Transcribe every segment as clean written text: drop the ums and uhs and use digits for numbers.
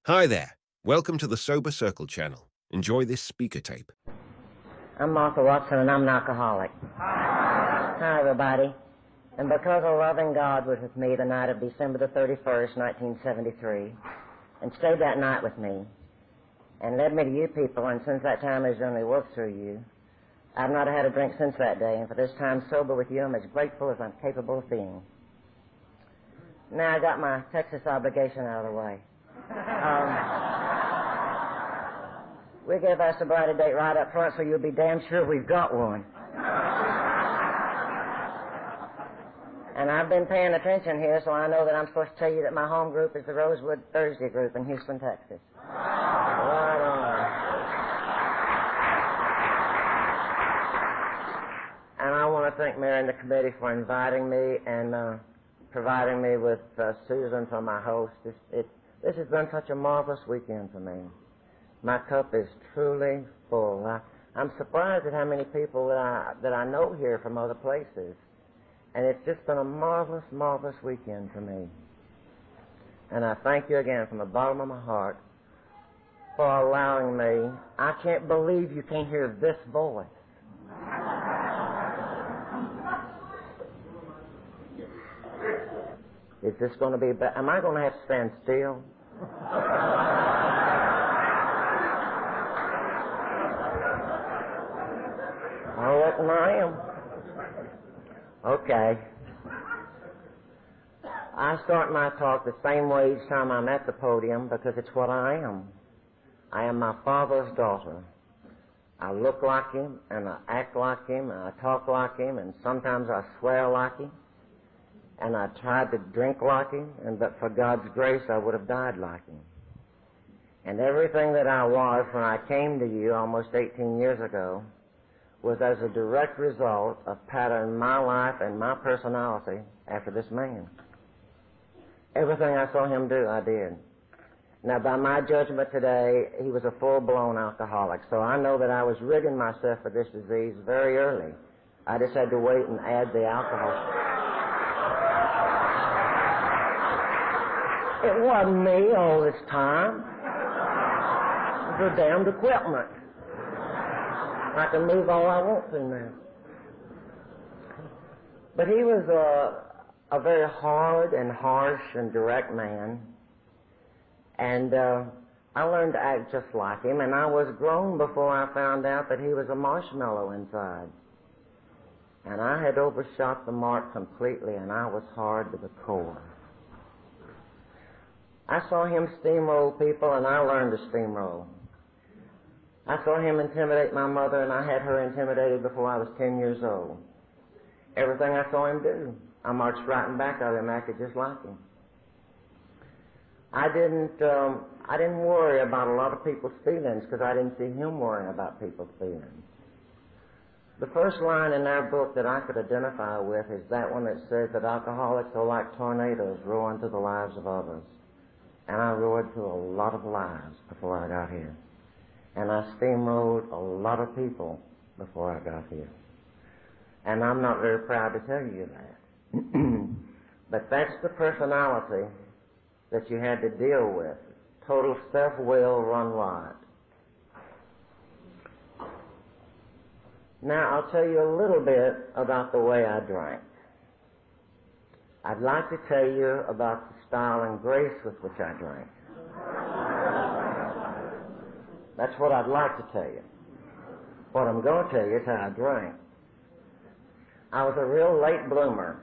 Hi there. Welcome to the Sober Circle channel. Enjoy this speaker tape. I'm Martha Watson, and I'm an alcoholic. Hi, everybody. And because a loving God was with me the night of December the 31st, 1973, and stayed that night with me, and led me to you people, and since that time has only worked through you, I've not had a drink since that day, and for this time sober with you, I'm as grateful as I'm capable of being. Now I got my Texas obligation out of the way. We gave our sobriety date right up front, so you'll be damn sure we've got one. And I've been paying attention here, so I know that I'm supposed to tell you that my home group is the Rosewood Thursday group in Houston, Texas. Right on. And I want to thank Mary and the committee for inviting me and providing me with Susan for my host. This has been such a marvelous weekend for me. My cup is truly full. I'm surprised at how many people that I know here from other places. And it's just been a marvelous, marvelous weekend for me. And I thank you again from the bottom of my heart for allowing me. I can't believe you can't hear this voice. Is this going to be bad? Am I going to have to stand still? I reckon I am. Okay. I start my talk the same way each time I'm at the podium because it's what I am. I am my father's daughter. I look like him, and I act like him, and I talk like him, and sometimes I swear like him, and I tried to drink like him, and but for God's grace I would have died like him. And everything that I was when I came to you almost 18 years ago was as a direct result of patterning my life and my personality after this man. Everything I saw him do, I did. Now, by my judgment today, he was a full-blown alcoholic, so I know that I was rigging myself for this disease very early. I just had to wait and add the alcohol. It wasn't me all this time. It was the damned equipment. I can move all I want to now. But he was a very hard and harsh and direct man. And I learned to act just like him, and I was grown before I found out that he was a marshmallow inside. And I had overshot the mark completely, and I was hard to the core. I saw him steamroll people, and I learned to steamroll. I saw him intimidate my mother, and I had her intimidated before I was 10 years old. Everything I saw him do, I marched right in back of him, acted just like him. I didn't worry about a lot of people's feelings because I didn't see him worrying about people's feelings. The first line in our book that I could identify with is that one that says that alcoholics are like tornadoes roaring through the lives of others. And I roared through a lot of lives before I got here. And I steamrolled a lot of people before I got here. And I'm not very proud to tell you that. But that's the personality that you had to deal with. Total self-will run riot. Now, I'll tell you a little bit about the way I drank. I'd like to tell you about the style and grace with which I drank. That's what I'd like to tell you. What I'm going to tell you is how I drank. I was a real late bloomer.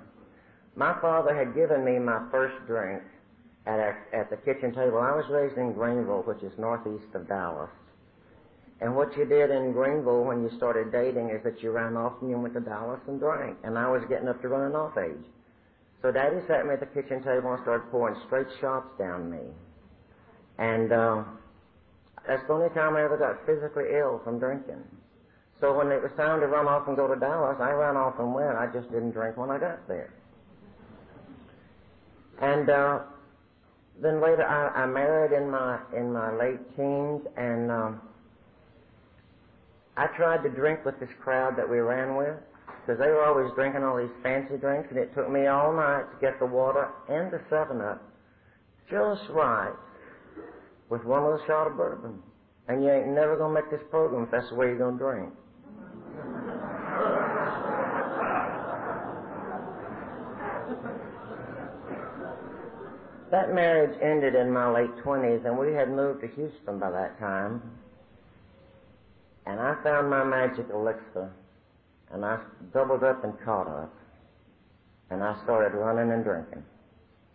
My father had given me my first drink at the kitchen table. I was raised in Greenville, which is northeast of Dallas. And what you did in Greenville when you started dating is that you ran off and you went to Dallas and drank. And I was getting up to running off age. So Daddy sat me at the kitchen table and started pouring straight shots down me. And that's the only time I ever got physically ill from drinking. So when it was time to run off and go to Dallas, I ran off and went. I just didn't drink when I got there. And then later I married in my late teens, and I tried to drink with this crowd that we ran with, because they were always drinking all these fancy drinks, and it took me all night to get the water and the 7-Up just right. with one little shot of bourbon. And you ain't never going to make this program if that's the way you're going to drink. That marriage ended in my late 20s, and we had moved to Houston by that time. And I found my magic elixir, and I doubled up and caught up. And I started running and drinking,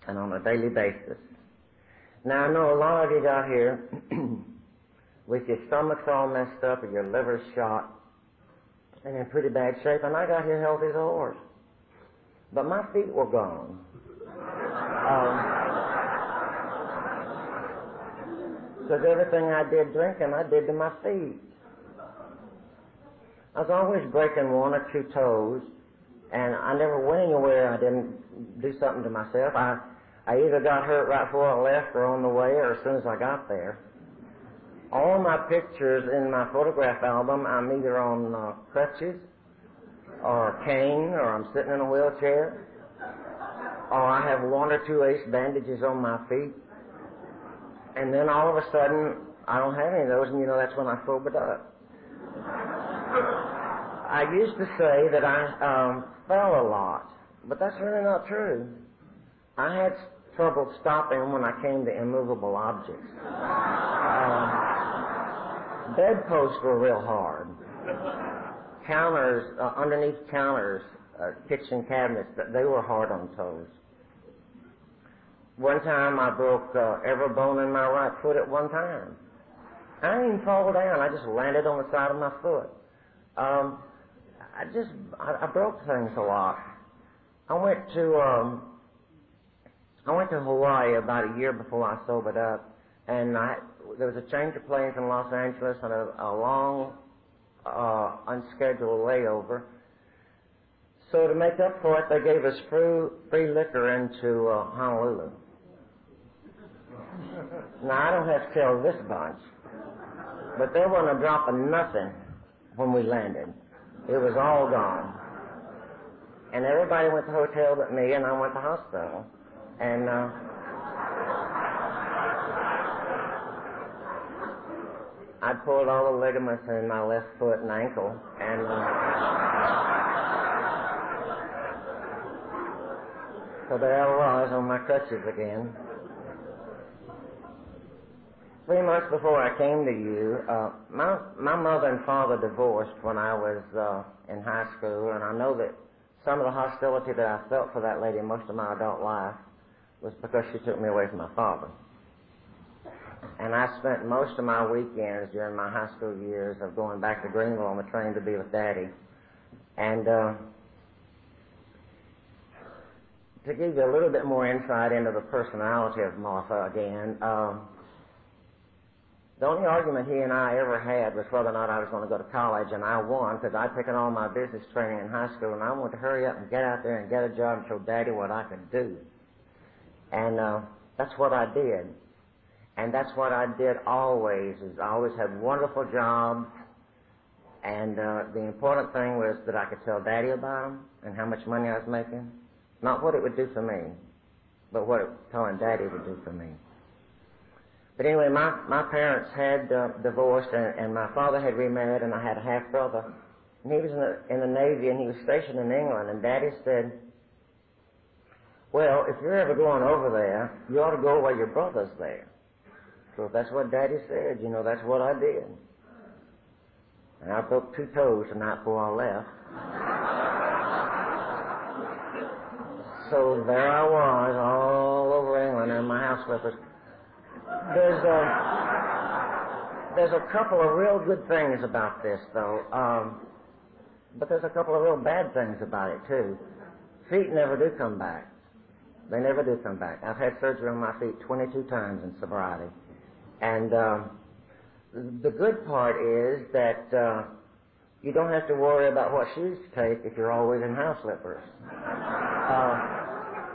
and on a daily basis. Now, I know a lot of you got here with your stomachs all messed up or your liver's shot and in pretty bad shape, and I got here healthy as a horse. But my feet were gone. Because everything I did drinking, I did to my feet. I was always breaking one or two toes, and I never went anywhere I didn't do something to myself. I either got hurt right before I left or on the way or as soon as I got there. All my pictures in my photograph album, I'm either on crutches or a cane or I'm sitting in a wheelchair or I have one or two ace bandages on my feet. And then all of a sudden, I don't have any of those, and you know that's when I sobered up. I used to say that I fell a lot, but that's really not true. I had trouble stopping when I came to immovable objects. Bedposts were real hard. Counters, underneath counters, kitchen cabinets, they were hard on toes. One time I broke every bone in my right foot at one time. I didn't even fall down. I just landed on the side of my foot. I broke things a lot. I went to Hawaii about a year before I sobered up, and there was a change of planes in Los Angeles and a long, unscheduled layover. So to make up for it, they gave us free liquor into Honolulu. Now, I don't have to tell this bunch, but there wasn't a drop of nothing when we landed. It was all gone. And everybody went to the hotel but me, and I went to the hospital. And I pulled all the ligaments in my left foot and ankle, and so there I was on my crutches again. 3 months before I came to you, my mother and father divorced when I was in high school, and I know that some of the hostility that I felt for that lady most of my adult life was because she took me away from my father. And I spent most of my weekends during my high school years of going back to Greenville on the train to be with Daddy. And to give you a little bit more insight into the personality of Martha again, the only argument he and I ever had was whether or not I was going to go to college, and I won because I'd taken all my business training in high school, and I wanted to hurry up and get out there and get a job and show Daddy what I could do. And that's what I did. And that's what I did always, is I always had wonderful jobs, and the important thing was that I could tell Daddy about them and how much money I was making. Not what it would do for me, but what telling Daddy would do for me. But anyway, my parents had divorced, and my father had remarried, and I had a half-brother. And he was in the Navy, and he was stationed in England, and Daddy said, well, if you're ever going over there, you ought to go while your brother's there. So if that's what Daddy said, you know, that's what I did. And I broke 2 toes the night before I left. So there I was, all over England in my house slippers. There's a couple of real good things about this, though, but there's a couple of real bad things about it, too. Feet never do come back. They never do come back. I've had surgery on my feet 22 times in sobriety. And the good part is that you don't have to worry about what shoes to take if you're always in house slippers.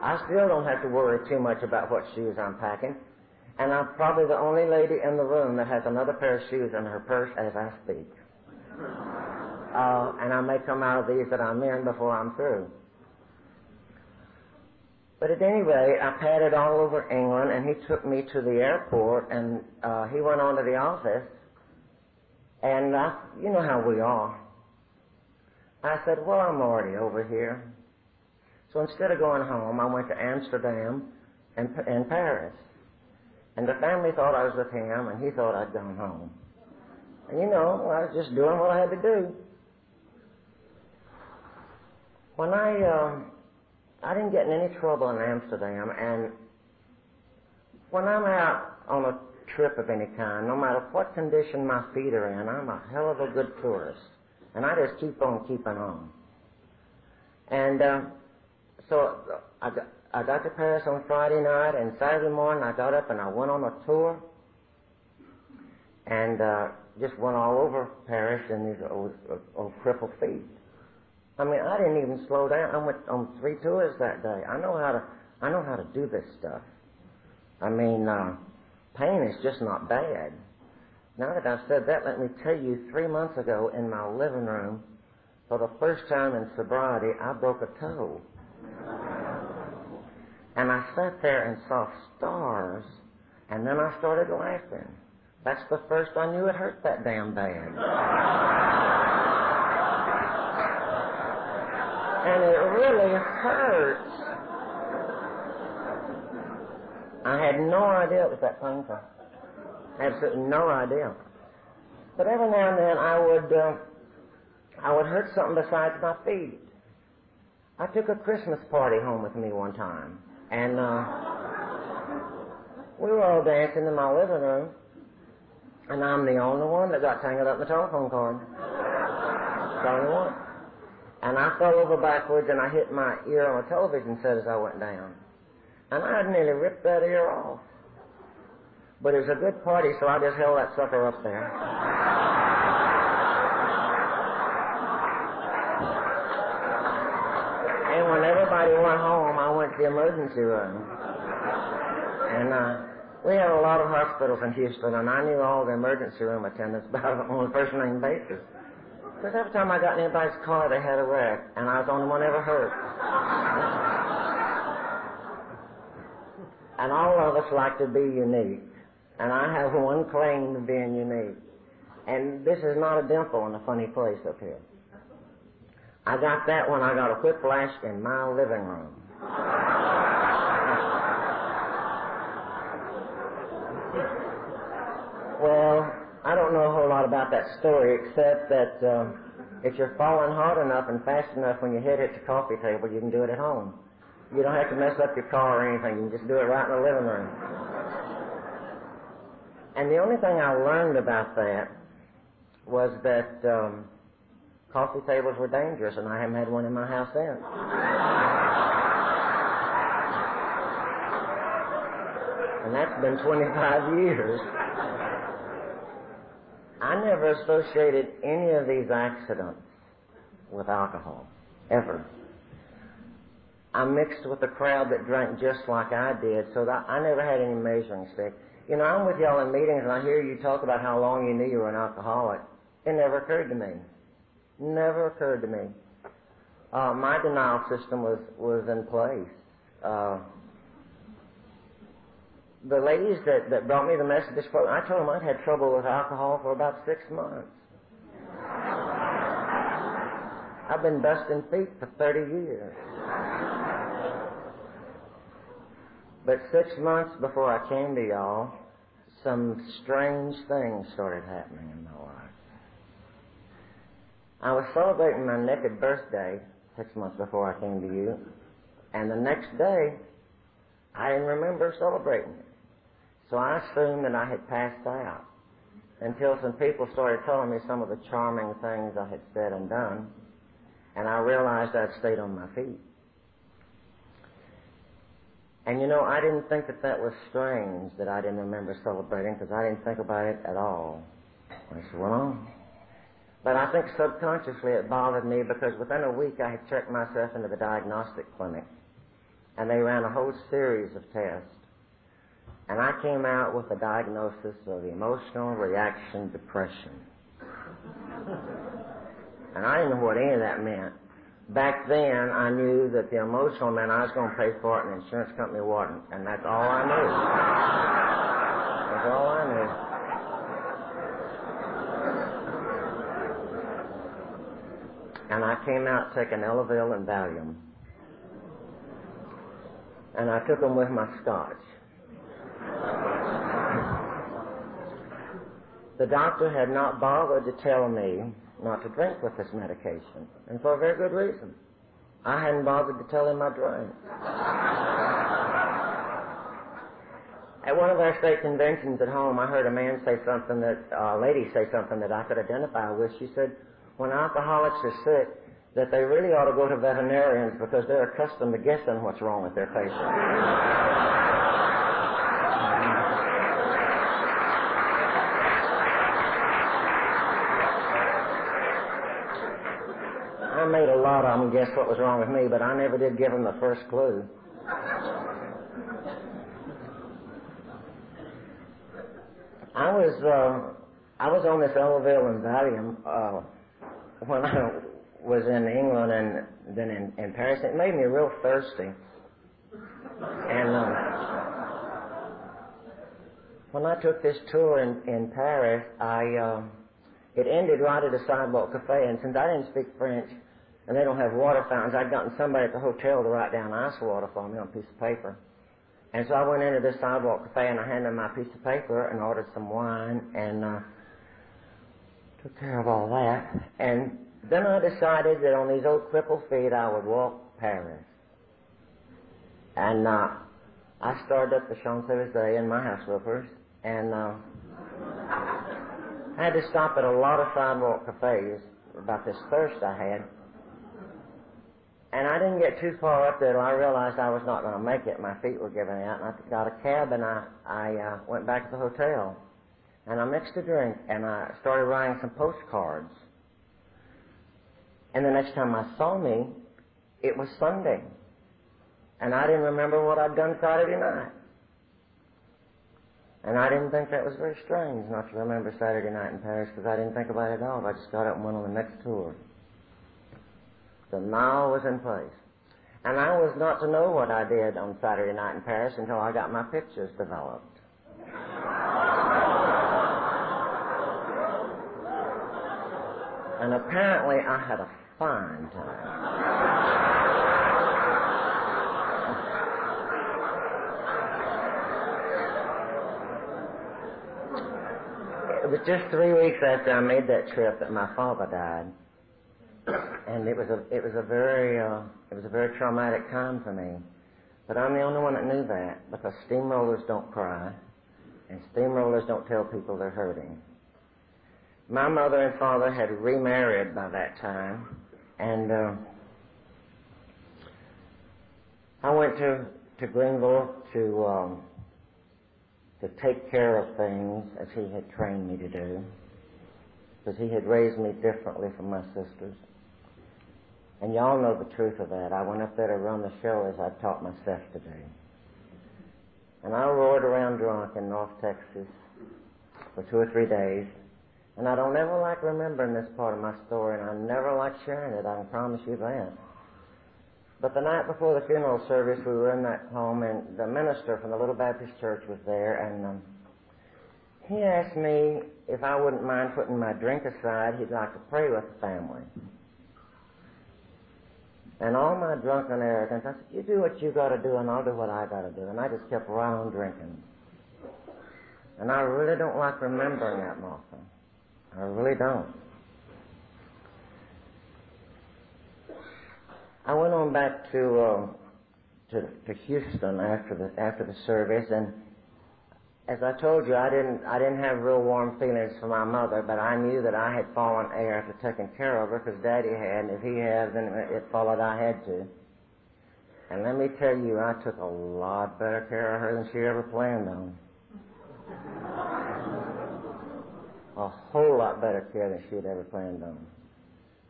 I still don't have to worry too much about what shoes I'm packing. And I'm probably the only lady in the room that has another pair of shoes in her purse as I speak. And I may come out of these that I'm in before I'm through. But at any rate, I padded all over England, and he took me to the airport, and he went on to the office, and you know how we are. I said, well, I'm already over here. So instead of going home, I went to Amsterdam and Paris. And the family thought I was with him, and he thought I'd gone home. And you know, I was just doing what I had to do. When I didn't get in any trouble in Amsterdam, and when I'm out on a trip of any kind, no matter what condition my feet are in, I'm a hell of a good tourist. And I just keep on keeping on. And so I got to Paris on Friday night, and Saturday morning I got up and I went on a tour, and just went all over Paris in these old crippled feet. I mean, I didn't even slow down. I went on 3 tours that day. I know how to do this stuff. I mean, pain is just not bad. Now that I've said that, let me tell you, 3 months ago in my living room, for the first time in sobriety, I broke a toe. And I sat there and saw stars, and then I started laughing. That's the first I knew it hurt that damn bad. And it really hurts. I had no idea it was that painful. Absolutely no idea. But every now and then I would hurt something besides my feet. I took a Christmas party home with me one time, and we were all dancing in my living room, and I'm the only one that got tangled up in the telephone cord. The only one. And I fell over backwards, and I hit my ear on a television set as I went down. And I had nearly ripped that ear off. But it was a good party, so I just held that sucker up there. And when everybody went home, I went to the emergency room. And we had a lot of hospitals in Houston, and I knew all the emergency room attendants about on a first-name basis. Because every time I got in anybody's car, they had a wreck, and I was the only one ever hurt. And all of us like to be unique. And I have one claim to being unique. And this is not a dimple in a funny place up here. I got that when I got a whiplash in my living room. Well, I don't know a whole lot about that story, except that if you're falling hard enough and fast enough when your head hits the coffee table, you can do it at home. You don't have to mess up your car or anything. You can just do it right in the living room. And the only thing I learned about that was that coffee tables were dangerous, and I haven't had one in my house since. And that's been 25 years. I never associated any of these accidents with alcohol, ever. I mixed with a crowd that drank just like I did, so that I never had any measuring stick. You know, I'm with y'all in meetings, and I hear you talk about how long you knew you were an alcoholic. It never occurred to me. Never occurred to me. My denial system was in place. The ladies that brought me the Methodist program, I told them I'd had trouble with alcohol for about 6 months. I've been busting feet for 30 years. But 6 months before I came to y'all, some strange things started happening in my life. I was celebrating my naked birthday 6 months before I came to you, and the next day, I didn't remember celebrating it. So I assumed that I had passed out until some people started telling me some of the charming things I had said and done, and I realized I'd stayed on my feet. And you know, I didn't think that was strange that I didn't remember celebrating, because I didn't think about it at all. I said, well, but I think subconsciously it bothered me, because within a week I had checked myself into the diagnostic clinic, and they ran a whole series of tests. And I came out with a diagnosis of emotional reaction depression. And I didn't know what any of that meant. back then I knew that the emotional meant I was going to pay for it and the insurance company wasn't. And that's all I knew. That's all I knew. And I came out taking Elavil and Valium. And I took them with my scotch. The doctor had not bothered to tell me not to drink with this medication, and for a very good reason. I hadn't bothered to tell him I drank. At one of our state conventions at home, I heard a lady say something that I could identify with. She said, when alcoholics are sick, that they really ought to go to veterinarians because they're accustomed to guessing what's wrong with their patients. I made a lot of them guess what was wrong with me, but I never did give them the first clue. I was on this Elavil and Valium when I was in England and then in Paris. It made me real thirsty. And when I took this tour in Paris, it ended right at a sidewalk cafe, and since I didn't speak French, and they don't have water fountains, I'd gotten somebody at the hotel to write down ice water for me on a piece of paper. And so I went into this sidewalk cafe, and I handed them my piece of paper and ordered some wine, and took care of all that. And then I decided that on these old crippled feet I would walk Paris. And I started up the Champs-Élysées in my house slippers, and I had to stop at a lot of sidewalk cafes about this thirst I had. And I didn't get too far up there till I realized I was not going to make it. My feet were giving out, and I got a cab, and I went back to the hotel. And I mixed a drink, and I started writing some postcards. And the next time I saw me, it was Sunday. And I didn't remember what I'd done Saturday night. And I didn't think that was very strange not to remember Saturday night in Paris, because I didn't think about it at all. I just got up and went on the next tour. The now was in place. And I was not to know what I did on Saturday night in Paris until I got my pictures developed. And apparently I had a fine time. It was just 3 weeks after I made that trip that my father died. And it was a very traumatic time for me. But I'm the only one that knew that, because steamrollers don't cry, and steamrollers don't tell people they're hurting. My mother and father had remarried by that time, and I went to Greenville to take care of things as he had trained me to do, because he had raised me differently from my sisters. And y'all know the truth of that. I went up there to run the show as I taught myself to do. And I roared around drunk in North Texas for 2 or 3 days. And I don't ever like remembering this part of my story, and I never like sharing it, I can promise you that. But the night before the funeral service, we were in that home, and the minister from the Little Baptist Church was there, and he asked me if I wouldn't mind putting my drink aside. He'd like to pray with the family. And all my drunken arrogance, I said, you do what you got to do, and I'll do what I got to do. And I just kept right on drinking. And I really don't like remembering that, Martha. I really don't. I went on back to Houston after the service, and as I told you, I didn't have real warm feelings for my mother, but I knew that I had fallen heir after taking care of her, because Daddy had, and if he had, then it followed I had to. And let me tell you, I took a lot better care of her than she ever planned on. A whole lot better care than she had ever planned on.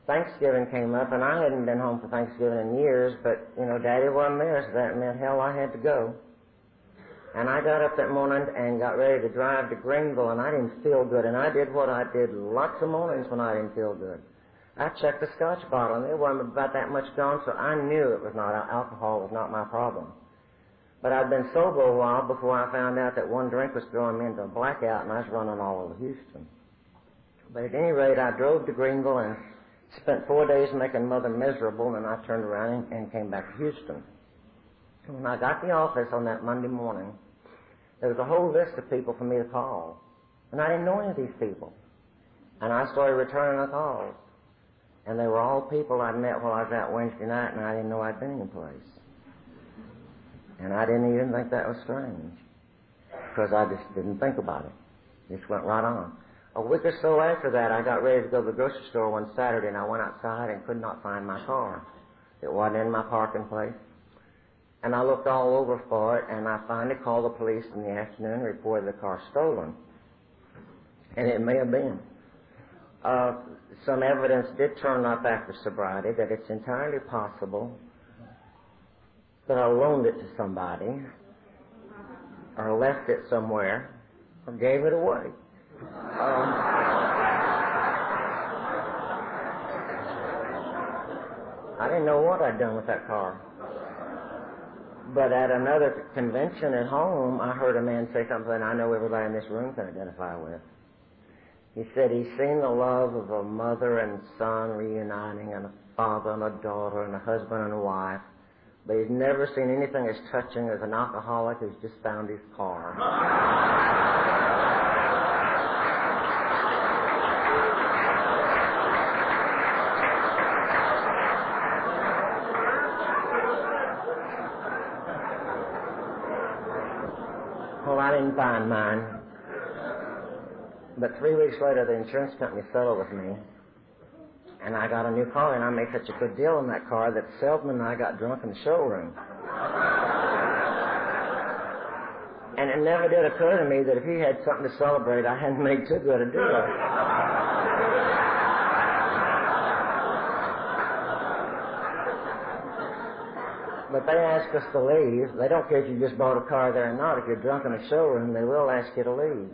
Thanksgiving came up, and I hadn't been home for Thanksgiving in years, but, Daddy wasn't there, so that meant hell I had to go. And I got up that morning and got ready to drive to Greenville, and I didn't feel good. And I did what I did lots of mornings when I didn't feel good. I checked the scotch bottle, and there wasn't about that much gone, so I knew it was not alcohol was not my problem. But I'd been sober a while before I found out that one drink was throwing me into a blackout, and I was running all over Houston. But at any rate, I drove to Greenville and spent 4 days making Mother miserable, and I turned around and came back to Houston. When I got to the office on that Monday morning, there was a whole list of people for me to call. And I didn't know any of these people. And I started returning the calls. And they were all people I'd met while I was out Wednesday night, and I didn't know I'd been anyplace. And I didn't even think that was strange, because I just didn't think about it. Just went right on. A week or so after that, I got ready to go to the grocery store one Saturday, and I went outside and could not find my car. It wasn't in my parking place. And I looked all over for it, and I finally called the police in the afternoon and reported the car stolen. And it may have been. Some evidence did turn up after sobriety that it's entirely possible that I loaned it to somebody, or left it somewhere, or gave it away. I didn't know what I'd done with that car. But at another convention at home, I heard a man say something I know everybody in this room can identify with. He said he's seen the love of a mother and son reuniting, and a father and a daughter, and a husband and a wife, but he's never seen anything as touching as an alcoholic who's just found his car. Well, I didn't find mine. But 3 weeks later, the insurance company settled with me, and I got a new car, and I made such a good deal on that car that the salesman and I got drunk in the showroom. And it never did occur to me that if he had something to celebrate, I hadn't made too good a deal. But they asked us to leave. They don't care if you just bought a car there or not. If you're drunk in the showroom, they will ask you to leave.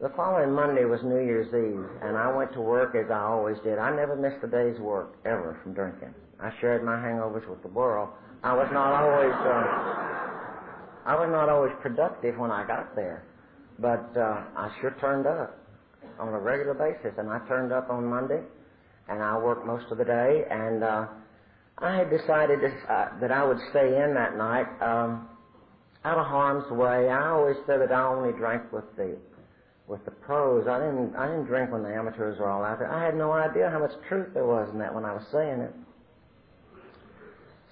The following Monday was New Year's Eve, and I went to work as I always did. I never missed a day's work, ever, from drinking. I shared my hangovers with the world. I was not always productive when I got there, but I sure turned up on a regular basis, and I turned up on Monday, and I worked most of the day, and I had decided that I would stay in that night out of harm's way. I always said that I only drank with the pros. I didn't drink when the amateurs were all out there. I had no idea how much truth there was in that when I was saying it.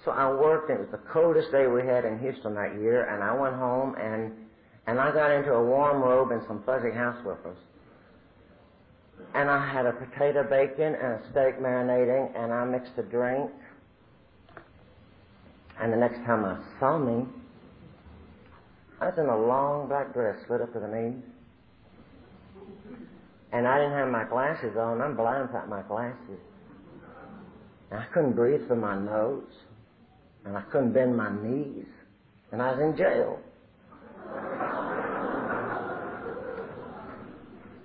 So I worked, and it was the coldest day we had in Houston that year, and I went home, and I got into a warm robe and some fuzzy house whippers. And I had a potato bacon and a steak marinating, and I mixed a drink. And the next time I saw me, I was in a long black dress slit up to the knees. And I didn't have my glasses on. I'm blind without my glasses. And I couldn't breathe through my nose. And I couldn't bend my knees. And I was in jail.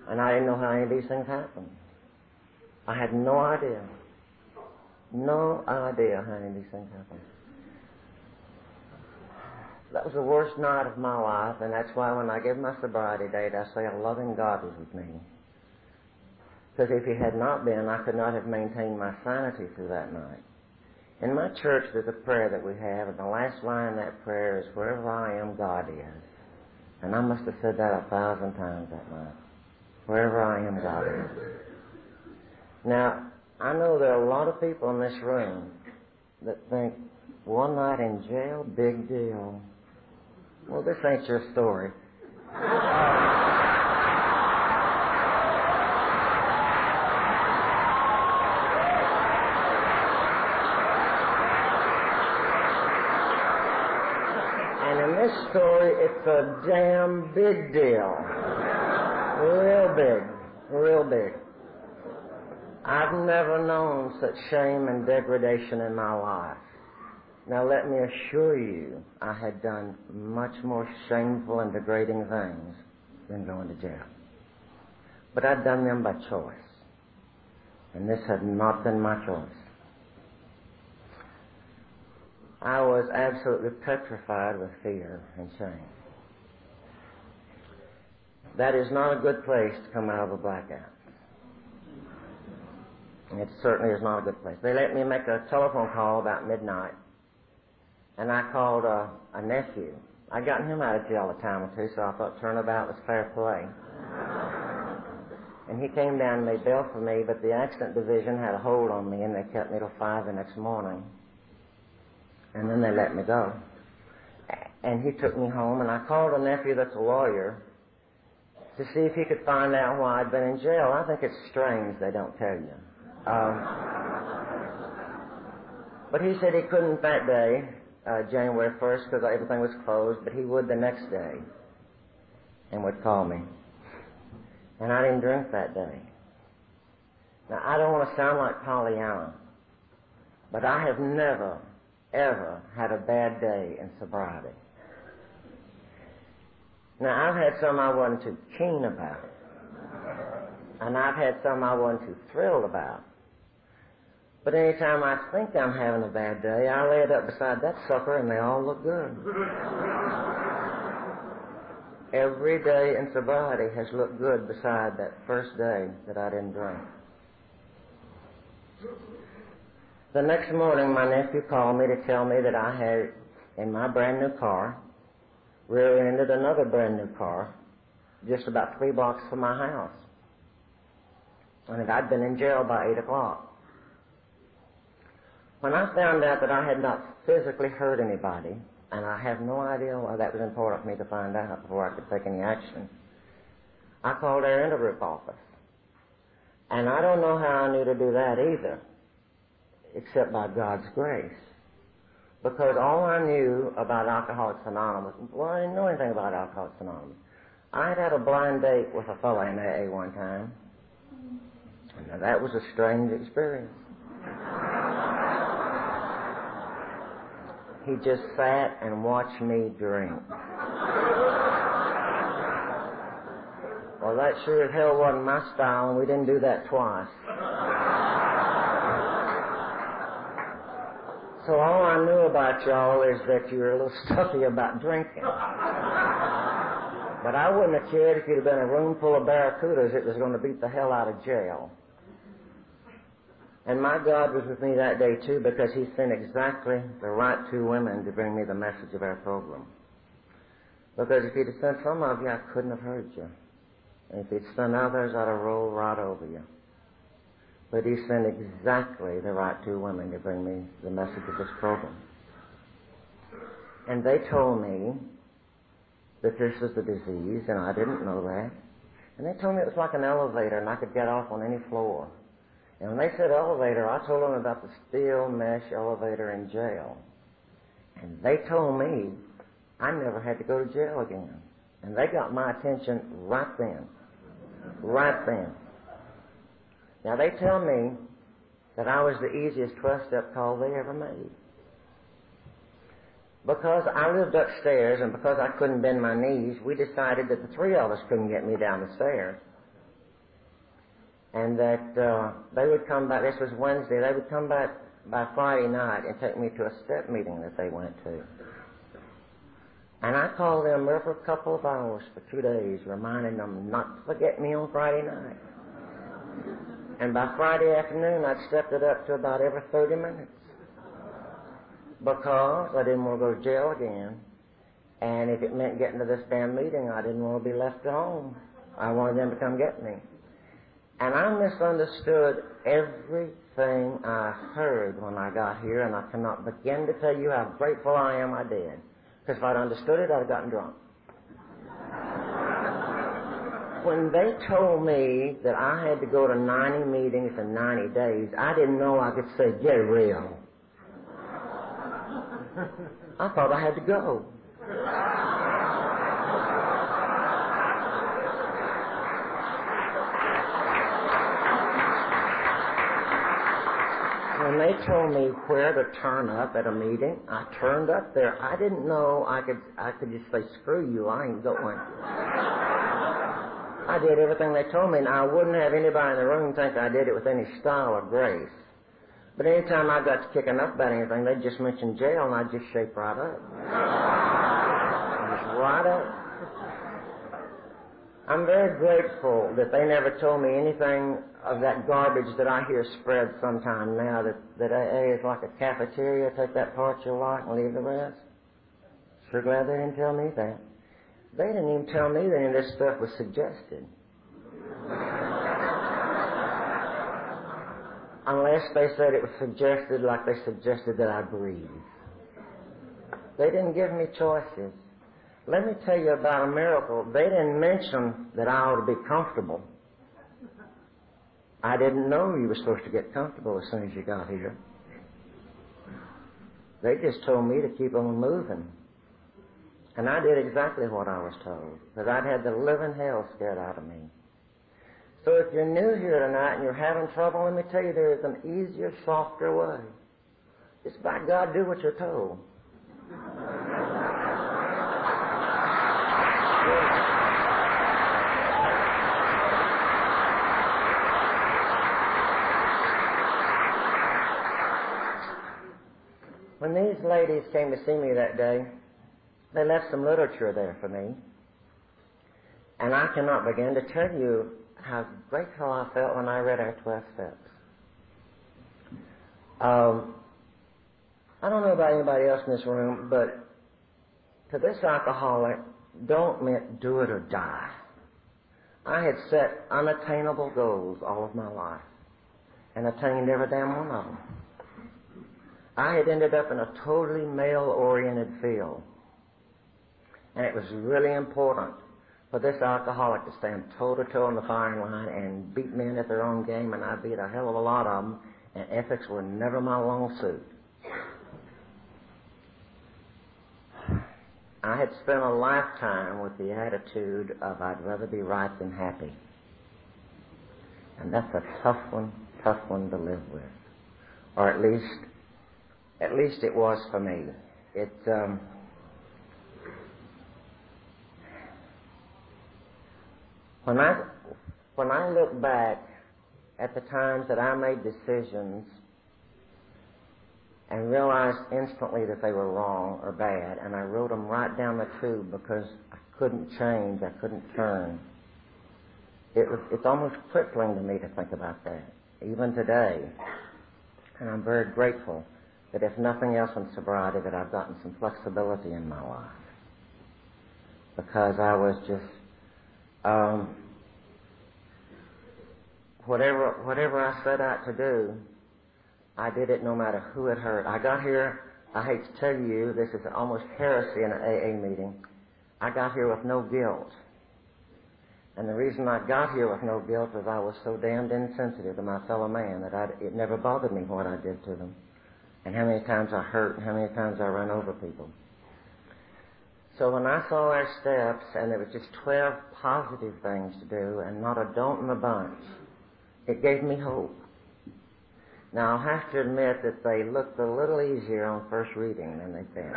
And I didn't know how any of these things happened. I had no idea. No idea how any of these things happened. That was the worst night of my life, and that's why when I give my sobriety date, I say a loving God was with me. Because if He had not been, I could not have maintained my sanity through that night. In my church, there's a prayer that we have, and the last line of that prayer is, "Wherever I am, God is." And I must have said that 1,000 times that night. Wherever I am, God is. Now, I know there are a lot of people in this room that think, one night in jail, big deal. Well, this ain't your story. And in this story, it's a damn big deal. Real big. Real big. I've never known such shame and degradation in my life. Now, let me assure you, I had done much more shameful and degrading things than going to jail. But I'd done them by choice. And this had not been my choice. I was absolutely petrified with fear and shame. That is not a good place to come out of a blackout. It certainly is not a good place. They let me make a telephone call about midnight, and I called a nephew. I'd gotten him out of jail a time or two, so I thought turnabout was fair play. And he came down and made bail for me, but the accident division had a hold on me, and they kept me till 5 the next morning. And then they let me go. And he took me home, and I called a nephew that's a lawyer to see if he could find out why I'd been in jail. I think it's strange they don't tell you. But he said he couldn't that day, January 1st, because everything was closed, but he would the next day and would call me. And I didn't drink that day. Now, I don't want to sound like Pollyanna, but I have never, ever had a bad day in sobriety. Now, I've had some I wasn't too keen about, and I've had some I wasn't too thrilled about. But anytime I think I'm having a bad day, I lay it up beside that sucker, and they all look good. Every day in sobriety has looked good beside that first day that I didn't drink. The next morning, my nephew called me to tell me that I had, in my brand new car, rear-ended another brand new car just about 3 blocks from my house. And that I'd been in jail by 8 o'clock. When I found out that I had not physically hurt anybody, and I have no idea why that was important for me to find out before I could take any action, I called their intergroup office. And I don't know how I knew to do that either, except by God's grace. Because all I knew about Alcoholics Anonymous, well, I didn't know anything about Alcoholics Anonymous. I had had a blind date with a fellow in AA one time. And that was a strange experience. He just sat and watched me drink. Well, that sure as hell wasn't my style, and we didn't do that twice. So all I knew about y'all is that you're a little stuffy about drinking. But I wouldn't have cared if you'd have been a room full of barracudas that was going to beat the hell out of jail. And my God was with me that day, too, because he sent exactly the right 2 women to bring me the message of our program. Because if he'd have sent some of you, I couldn't have heard you. And if he'd sent others, I'd have rolled right over you. But he sent exactly the right 2 women to bring me the message of this program. And they told me that this was the disease, and I didn't know that. And they told me it was like an elevator, and I could get off on any floor. And when they said elevator, I told them about the steel mesh elevator in jail. And they told me I never had to go to jail again. And they got my attention right then. Right then. Now, they tell me that I was the easiest 12-step call they ever made. Because I lived upstairs and because I couldn't bend my knees, we decided that the 3 of us couldn't get me down the stairs. And that they would come back, this was Wednesday, they would come back by Friday night and take me to a step meeting that they went to. And I called them every couple of hours for 2 days, reminding them not to forget me on Friday night. And by Friday afternoon, I'd stepped it up to about every 30 minutes. Because I didn't want to go to jail again. And if it meant getting to this damn meeting, I didn't want to be left at home. I wanted them to come get me. And I misunderstood everything I heard when I got here, and I cannot begin to tell you how grateful I am I did. Because if I'd understood it, I'd have gotten drunk. When they told me that I had to go to 90 meetings in 90 days, I didn't know I could say, get real. I thought I had to go. When they told me where to turn up at a meeting, I turned up there. I didn't know I could just say, screw you, I ain't going. I did everything they told me, and I wouldn't have anybody in the room think I did it with any style or grace. But anytime I got to kicking up about anything, they'd just mention jail, and I'd just shape right up. Just right up. I'm very grateful that they never told me anything of that garbage that I hear spread sometime now, that AA is like a cafeteria, take that part you like and leave the rest. Sure glad they didn't tell me that. They didn't even tell me that any of this stuff was suggested. Unless they said it was suggested like they suggested that I breathe. They didn't give me choices. Let me tell you about a miracle. They didn't mention that I ought to be comfortable. I didn't know you were supposed to get comfortable as soon as you got here. They just told me to keep on moving. And I did exactly what I was told, because I'd had the living hell scared out of me. So if you're new here tonight and you're having trouble, let me tell you there is an easier, softer way. Just by God, do what you're told. When these ladies came to see me that day, they left some literature there for me. And I cannot begin to tell you how grateful I felt when I read our 12 steps. I don't know about anybody else in this room, but to this alcoholic, don't meant do it or die. I had set unattainable goals all of my life and attained every damn one of them. I had ended up in a totally male-oriented field. And it was really important for this alcoholic to stand toe-to-toe in the firing line and beat men at their own game, and I beat a hell of a lot of them, and ethics were never my long suit. I had spent a lifetime with the attitude of I'd rather be right than happy. And that's a tough one to live with. Or at least it was for me. When I look back at the times that I made decisions and realized instantly that they were wrong or bad, and I wrote them right down the tube because I couldn't change, I couldn't turn, it's almost crippling to me to think about that, even today. And I'm very grateful that if nothing else in sobriety, that I've gotten some flexibility in my life. Because I was just, whatever I set out to do, I did it no matter who it hurt. I got here, I hate to tell you, this is almost heresy in an AA meeting, I got here with no guilt. And the reason I got here with no guilt was I was so damned insensitive to my fellow man that it never bothered me what I did to them. And how many times I hurt and how many times I run over people. So when I saw our steps and there was just 12 positive things to do and not a don't in the bunch, it gave me hope. Now I'll have to admit that they looked a little easier on first reading than they've been.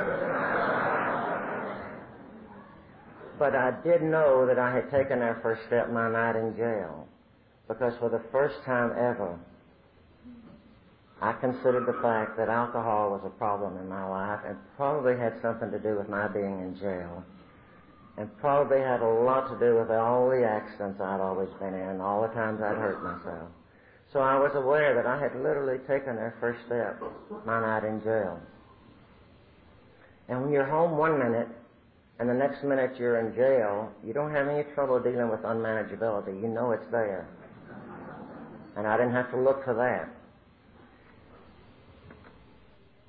But I did know that I had taken our first step my night in jail, because for the first time ever, I considered the fact that alcohol was a problem in my life and probably had something to do with my being in jail, and probably had a lot to do with all the accidents I'd always been in and all the times I'd hurt myself. So I was aware that I had literally taken our first step my night in jail. And when you're home one minute and the next minute you're in jail, you don't have any trouble dealing with unmanageability. You know it's there. And I didn't have to look for that.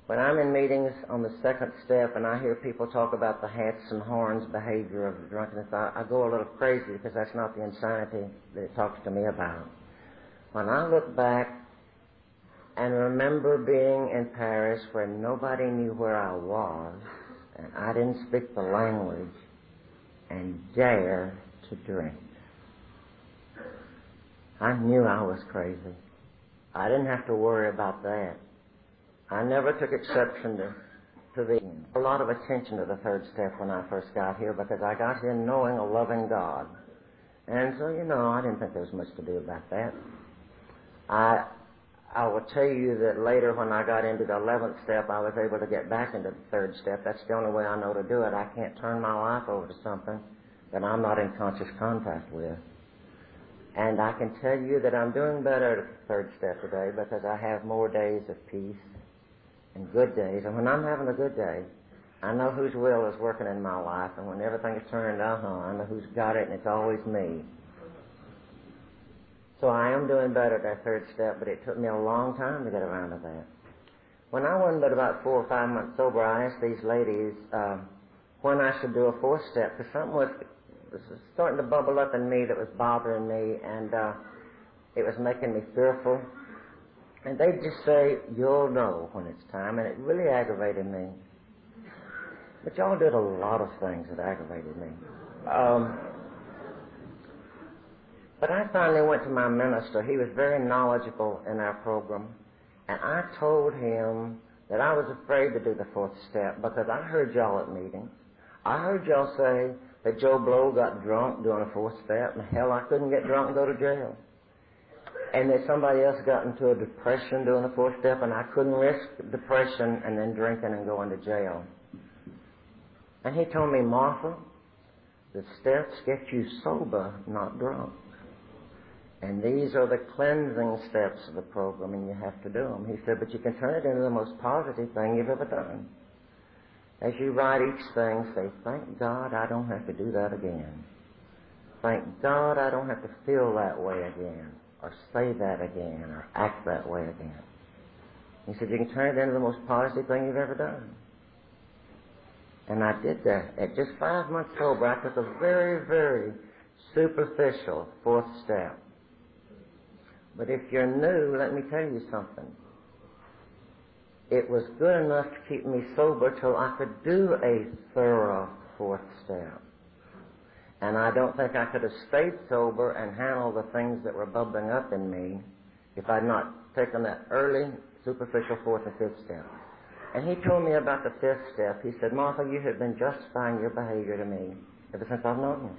When I'm in meetings on the second step and I hear people talk about the hats and horns behavior of drunkenness, I go a little crazy because that's not the insanity that it talks to me about. When I look back and remember being in Paris where nobody knew where I was and I didn't speak the language and dare to drink, I knew I was crazy. I didn't have to worry about that. I never took exception to a lot of attention to the third step when I first got here, because I got here knowing a loving God And so, I didn't think there was much to do about that. I will tell you that later when I got into the 11th step, I was able to get back into the 3rd step. That's the only way I know to do it. I can't turn my life over to something that I'm not in conscious contact with. And I can tell you that I'm doing better at the 3rd step today because I have more days of peace and good days. And when I'm having a good day, I know whose will is working in my life. And when everything is turned, I know who's got it, and it's always me. So I am doing better at that 3rd step, but it took me a long time to get around to that. When I wasn't but about 4 or 5 months sober, I asked these ladies when I should do a 4th step, because something was starting to bubble up in me that was bothering me, and it was making me fearful. And they'd just say, "You'll know when it's time," and it really aggravated me. But y'all did a lot of things that aggravated me. But I finally went to my minister. He was very knowledgeable in our program. And I told him that I was afraid to do the 4th step because I heard y'all at meetings. I heard y'all say that Joe Blow got drunk doing a 4th step, and hell, I couldn't get drunk and go to jail. And that somebody else got into a depression doing a 4th step, and I couldn't risk depression and then drinking and going to jail. And he told me, "Martha, the steps get you sober, not drunk. And these are the cleansing steps of the program, and you have to do them." He said, "But you can turn it into the most positive thing you've ever done. As you write each thing, say, 'Thank God I don't have to do that again. Thank God I don't have to feel that way again, or say that again, or act that way again.'" He said, "You can turn it into the most positive thing you've ever done." And I did that. At just 5 months sober, I took a very, very superficial 4th step. But if you're new, let me tell you something. It was good enough to keep me sober till I could do a thorough 4th step. And I don't think I could have stayed sober and handled the things that were bubbling up in me if I'd not taken that early, superficial 4th and 5th step. And he told me about the 5th step. He said, "Martha, you have been justifying your behavior to me ever since I've known you.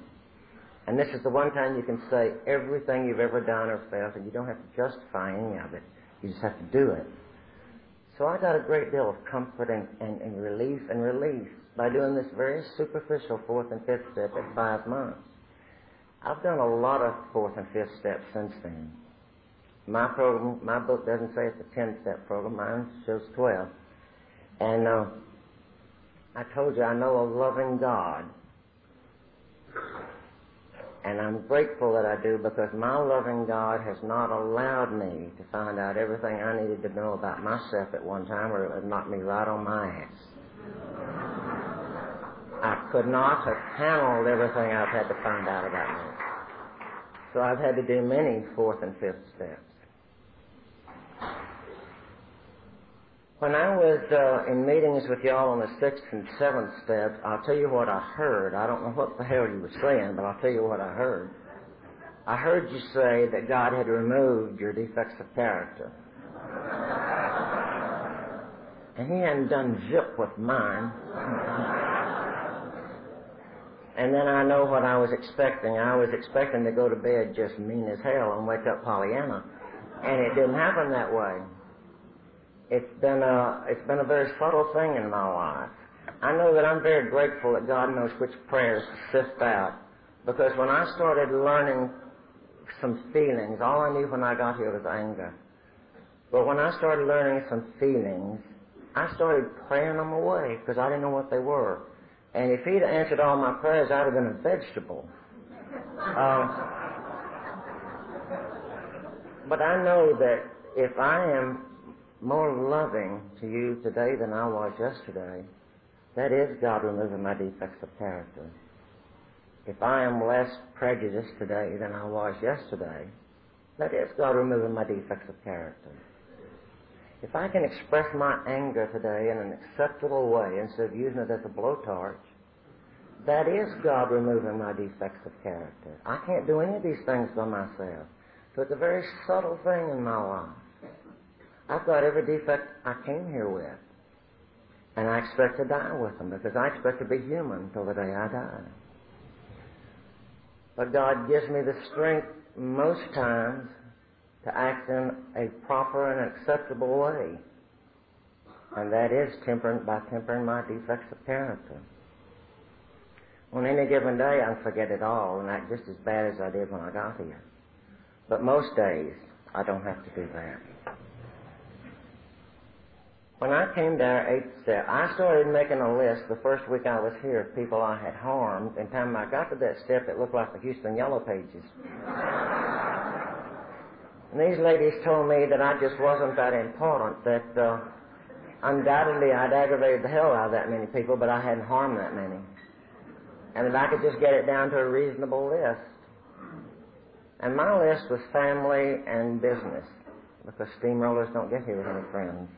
And this is the one time you can say everything you've ever done or felt, and you don't have to justify any of it. You just have to do it." So I got a great deal of comfort and relief and release by doing this very superficial 4th and 5th step at 5 months. I've done a lot of 4th and 5th steps since then. My program, my book doesn't say it's a 10-step program. Mine shows 12. And I told you I know a loving God. And I'm grateful that I do, because my loving God has not allowed me to find out everything I needed to know about myself at one time, or it would knock me right on my ass. I could not have handled everything I've had to find out about me. So I've had to do many 4th and 5th steps. When I was in meetings with y'all on the 6th and 7th steps, I'll tell you what I heard. I don't know what the hell you were saying, but I'll tell you what I heard. I heard you say that God had removed your defects of character. And he hadn't done zip with mine. And then I know what I was expecting. I was expecting to go to bed just mean as hell and wake up Pollyanna. And it didn't happen that way. It's been a very subtle thing in my life. I know that I'm very grateful that God knows which prayers to sift out, because when I started learning some feelings, all I knew when I got here was anger. But when I started learning some feelings, I started praying them away because I didn't know what they were. And if he'd answered all my prayers, I'd have been a vegetable. But I know that if I am more loving to you today than I was yesterday, that is God removing my defects of character. If I am less prejudiced today than I was yesterday, that is God removing my defects of character. If I can express my anger today in an acceptable way instead of using it as a blowtorch, that is God removing my defects of character. I can't do any of these things by myself. So it's a very subtle thing in my life. I've got every defect I came here with. And I expect to die with them, because I expect to be human until the day I die. But God gives me the strength most times to act in a proper and acceptable way. And that is by tempering my defects of character. On any given day, I forget it all and act just as bad as I did when I got here. But most days, I don't have to do that. When I came down 8th step, I started making a list the first week I was here of people I had harmed. And time I got to that step, it looked like the Houston Yellow Pages. And these ladies told me that I just wasn't that important, that undoubtedly I'd aggravated the hell out of that many people, but I hadn't harmed that many. And that I could just get it down to a reasonable list. And my list was family and business, because steamrollers don't get here with any friends.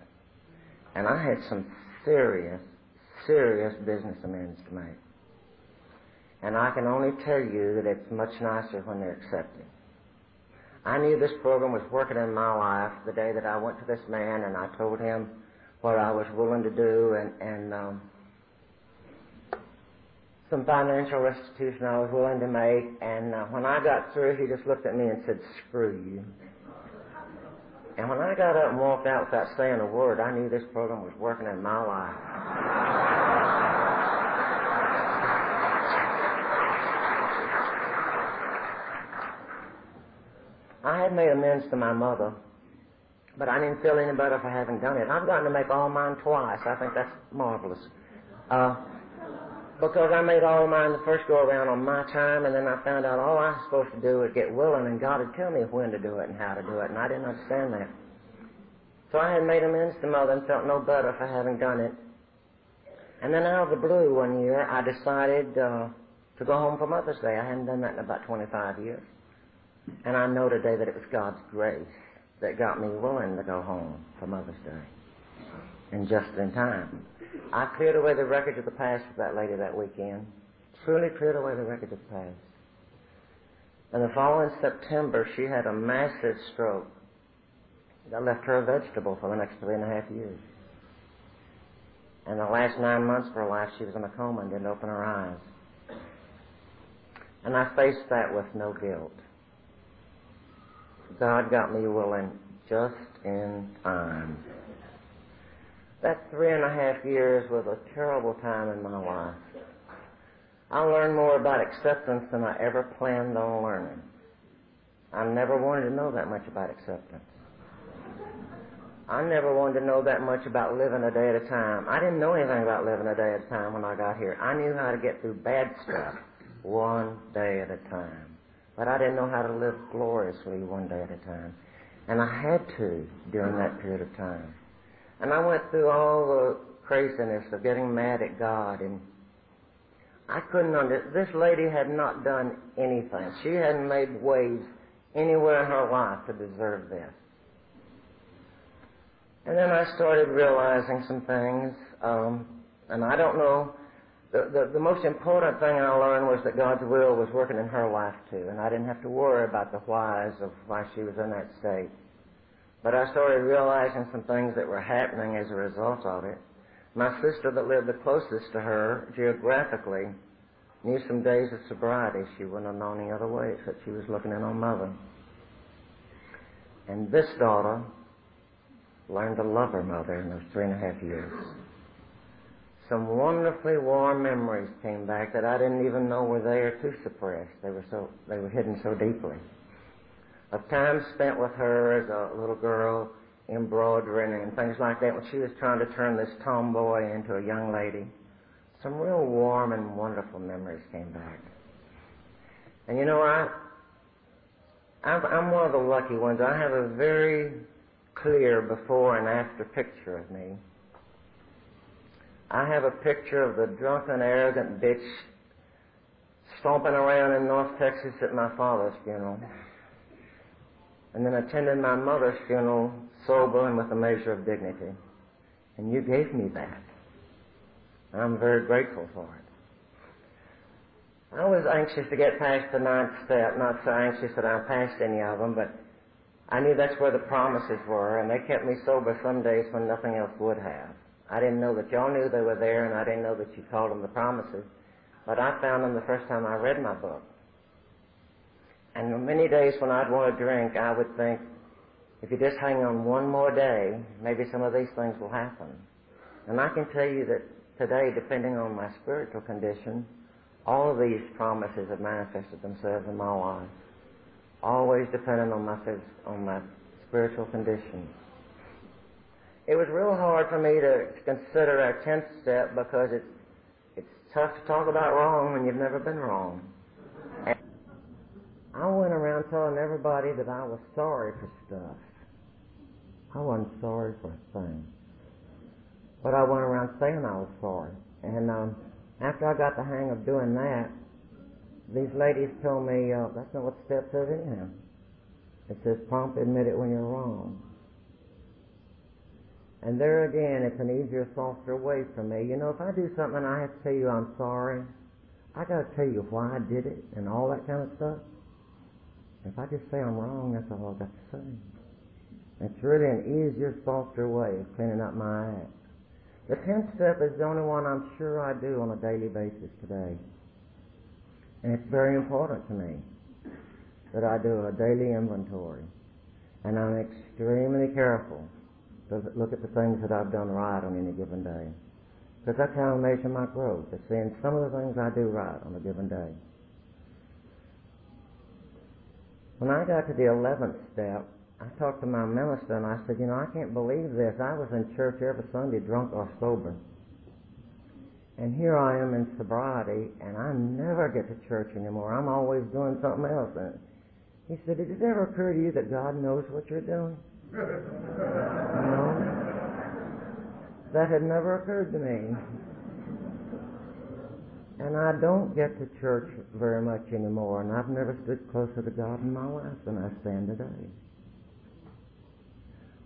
And I had some serious, serious business amends to make. And I can only tell you that it's much nicer when they're accepted. I knew this program was working in my life the day that I went to this man and I told him what I was willing to do and some financial restitution I was willing to make. And when I got through, he just looked at me and said, "Screw you." And when I got up and walked out without saying a word, I knew this program was working in my life. I had made amends to my mother, but I didn't feel any better for having done it. I've gotten to make all mine twice. I think that's marvelous. Because I made all mine the first go-around on my time, and then I found out all I was supposed to do was get willing, and God would tell me when to do it and how to do it, and I didn't understand that. So I had made amends to Mother and felt no better for having done it. And then out of the blue one year, I decided to go home for Mother's Day. I hadn't done that in about 25 years. And I know today that it was God's grace that got me willing to go home for Mother's Day. And just in time. I cleared away the wreckage of the past with that lady that weekend. Truly cleared away the wreckage of the past. And the following September, she had a massive stroke that left her a vegetable for the next 3.5 years. And the last 9 months of her life, she was in a coma and didn't open her eyes. And I faced that with no guilt. God got me willing just in time. That 3.5 years was a terrible time in my life. I learned more about acceptance than I ever planned on learning. I never wanted to know that much about acceptance. I never wanted to know that much about living a day at a time. I didn't know anything about living a day at a time when I got here. I knew how to get through bad stuff one day at a time. But I didn't know how to live gloriously one day at a time. And I had to during that period of time. And I went through all the craziness of getting mad at God, and I couldn't understand. This lady had not done anything. She hadn't made waves anywhere in her life to deserve this. And then I started realizing some things, and I don't know, the most important thing I learned was that God's will was working in her life too, and I didn't have to worry about the whys of why she was in that state. But I started realizing some things that were happening as a result of it. My sister that lived the closest to her geographically knew some days of sobriety she wouldn't have known any other way except she was looking in on Mother. And this daughter learned to love her mother in those 3.5 years. Some wonderfully warm memories came back that I didn't even know were there to suppress. They were hidden so deeply. Of time spent with her as a little girl, embroidering and things like that, when she was trying to turn this tomboy into a young lady. Some real warm and wonderful memories came back. And you know, I'm one of the lucky ones. I have a very clear before and after picture of me. I have a picture of the drunken, arrogant bitch stomping around in North Texas at my father's funeral, and then attending my mother's funeral sober and with a measure of dignity. And you gave me that. I'm very grateful for it. I was anxious to get past the 9th step, not so anxious that I passed any of them, but I knew that's where the promises were, and they kept me sober some days when nothing else would have. I didn't know that y'all knew they were there, and I didn't know that you called them the promises, but I found them the first time I read my book. And many days when I'd want to drink, I would think, if you just hang on one more day, maybe some of these things will happen. And I can tell you that today, depending on my spiritual condition, all of these promises have manifested themselves in my life, always depending on my spiritual condition. It was real hard for me to consider our 10th step because it's tough to talk about wrong when you've never been wrong. And I went around telling everybody that I was sorry for stuff. I wasn't sorry for a thing. But I went around saying I was sorry. And after I got the hang of doing that, these ladies told me, that's not what the step says anyhow. It says promptly admit it when you're wrong. And there again, it's an easier, softer way for me. You know, if I do something and I have to tell you I'm sorry, I got to tell you why I did it and all that kind of stuff. If I just say I'm wrong, that's all I've got to say. It's really an easier, softer way of cleaning up my act. The 10th step is the only one I'm sure I do on a daily basis today. And it's very important to me that I do a daily inventory. And I'm extremely careful to look at the things that I've done right on any given day. Because that's how I measure my growth, is seeing some of the things I do right on a given day. When I got to the 11th step, I talked to my minister and I said, you know, I can't believe this. I was in church every Sunday, drunk or sober. And here I am in sobriety, and I never get to church anymore. I'm always doing something else. And he said, did it ever occur to you that God knows what you're doing? No. That had never occurred to me. And I don't get to church very much anymore, and I've never stood closer to God in my life than I stand today.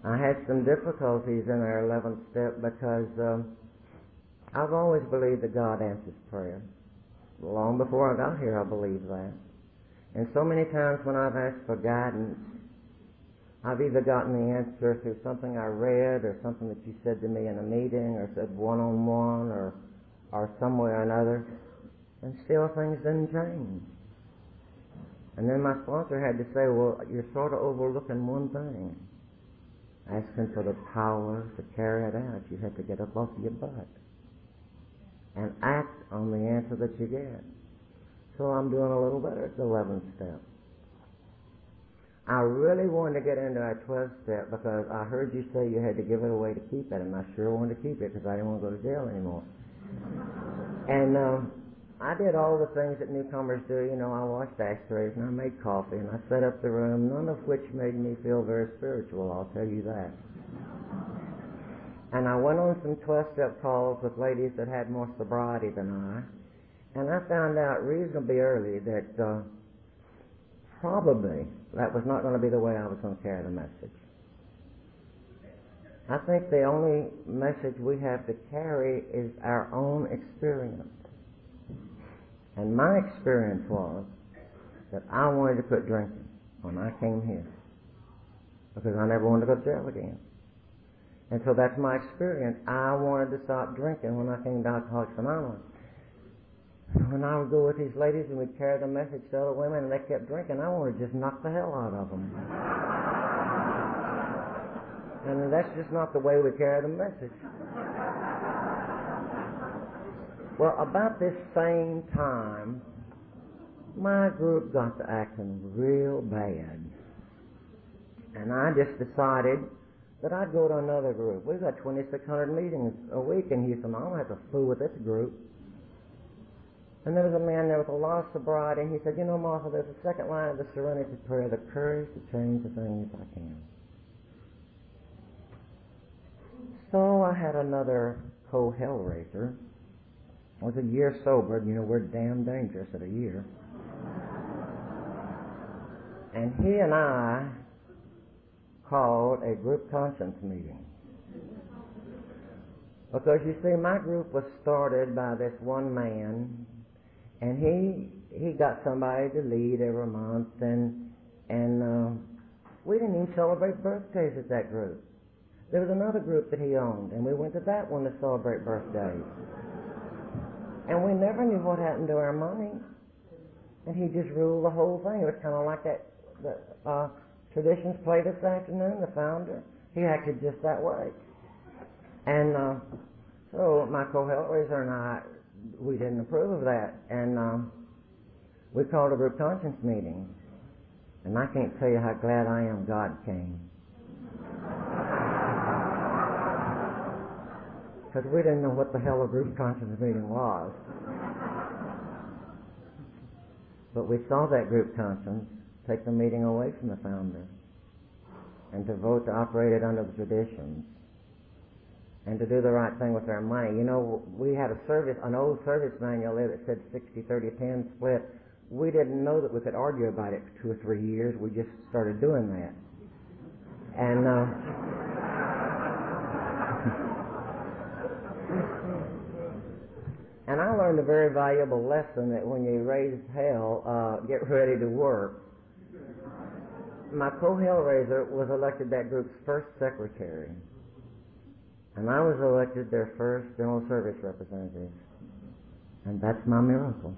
I had some difficulties in our 11th step because I've always believed that God answers prayer. Long before I got here, I believed that. And so many times when I've asked for guidance, I've either gotten the answer through something I read or something that you said to me in a meeting or said one-on-one or some way or another, and still things didn't change. And then my sponsor had to say, well, you're sort of overlooking one thing. Asking for the power to carry it out. You have to get up off your butt and act on the answer that you get. So I'm doing a little better at the 11th step. I really wanted to get into our 12th step because I heard you say you had to give it away to keep it, and I sure wanted to keep it because I didn't want to go to jail anymore. And I did all the things that newcomers do. You know, I washed ashtrays and I made coffee and I set up the room, none of which made me feel very spiritual, I'll tell you that. And I went on some 12-step calls with ladies that had more sobriety than I, and I found out reasonably early that probably that was not going to be the way I was going to carry the message. I think the only message we have to carry is our own experience. And my experience was that I wanted to quit drinking when I came here because I never wanted to go to jail again. And so that's my experience. I wanted to stop drinking when I came to Alcoholics Anonymous. When I would go with these ladies and we'd carry the message to other women and they kept drinking, I wanted to just knock the hell out of them. And that's just not the way we carry the message. Well, about this same time, my group got to acting real bad. And I just decided that I'd go to another group. We've got 2,600 meetings a week in Houston. I don't have to fool with this group. And there was a man there with a lot of sobriety, and he said, you know, Martha, there's a second line of the Serenity prayer, the courage to change the things I can. So I had another co-hellraiser. I was a year sober. You know, we're damn dangerous at a year. And he and I called a group conscience meeting. Because, you see, my group was started by this one man, and he got somebody to lead every month, and we didn't even celebrate birthdays at that group. There was another group that he owned, and we went to that one to celebrate birthdays. And we never knew what happened to our money. And he just ruled the whole thing. It was kind of like that, the traditions play this afternoon, the founder. He acted just that way. And so my co-Hellraiser and I, we didn't approve of that. And we called a group conscience meeting. And I can't tell you how glad I am God came. Because we didn't know what the hell a group conscience meeting was. But we saw that group conscience take the meeting away from the founder and to vote to operate it under the traditions and to do the right thing with our money. You know, we had an old service manual there that said 60-30-10 split. We didn't know that we could argue about it for 2 or 3 years. We just started doing that. And and I learned a very valuable lesson that when you raise hell, get ready to work. My co-Hellraiser was elected that group's first secretary. And I was elected their first general service representative. And that's my miracle.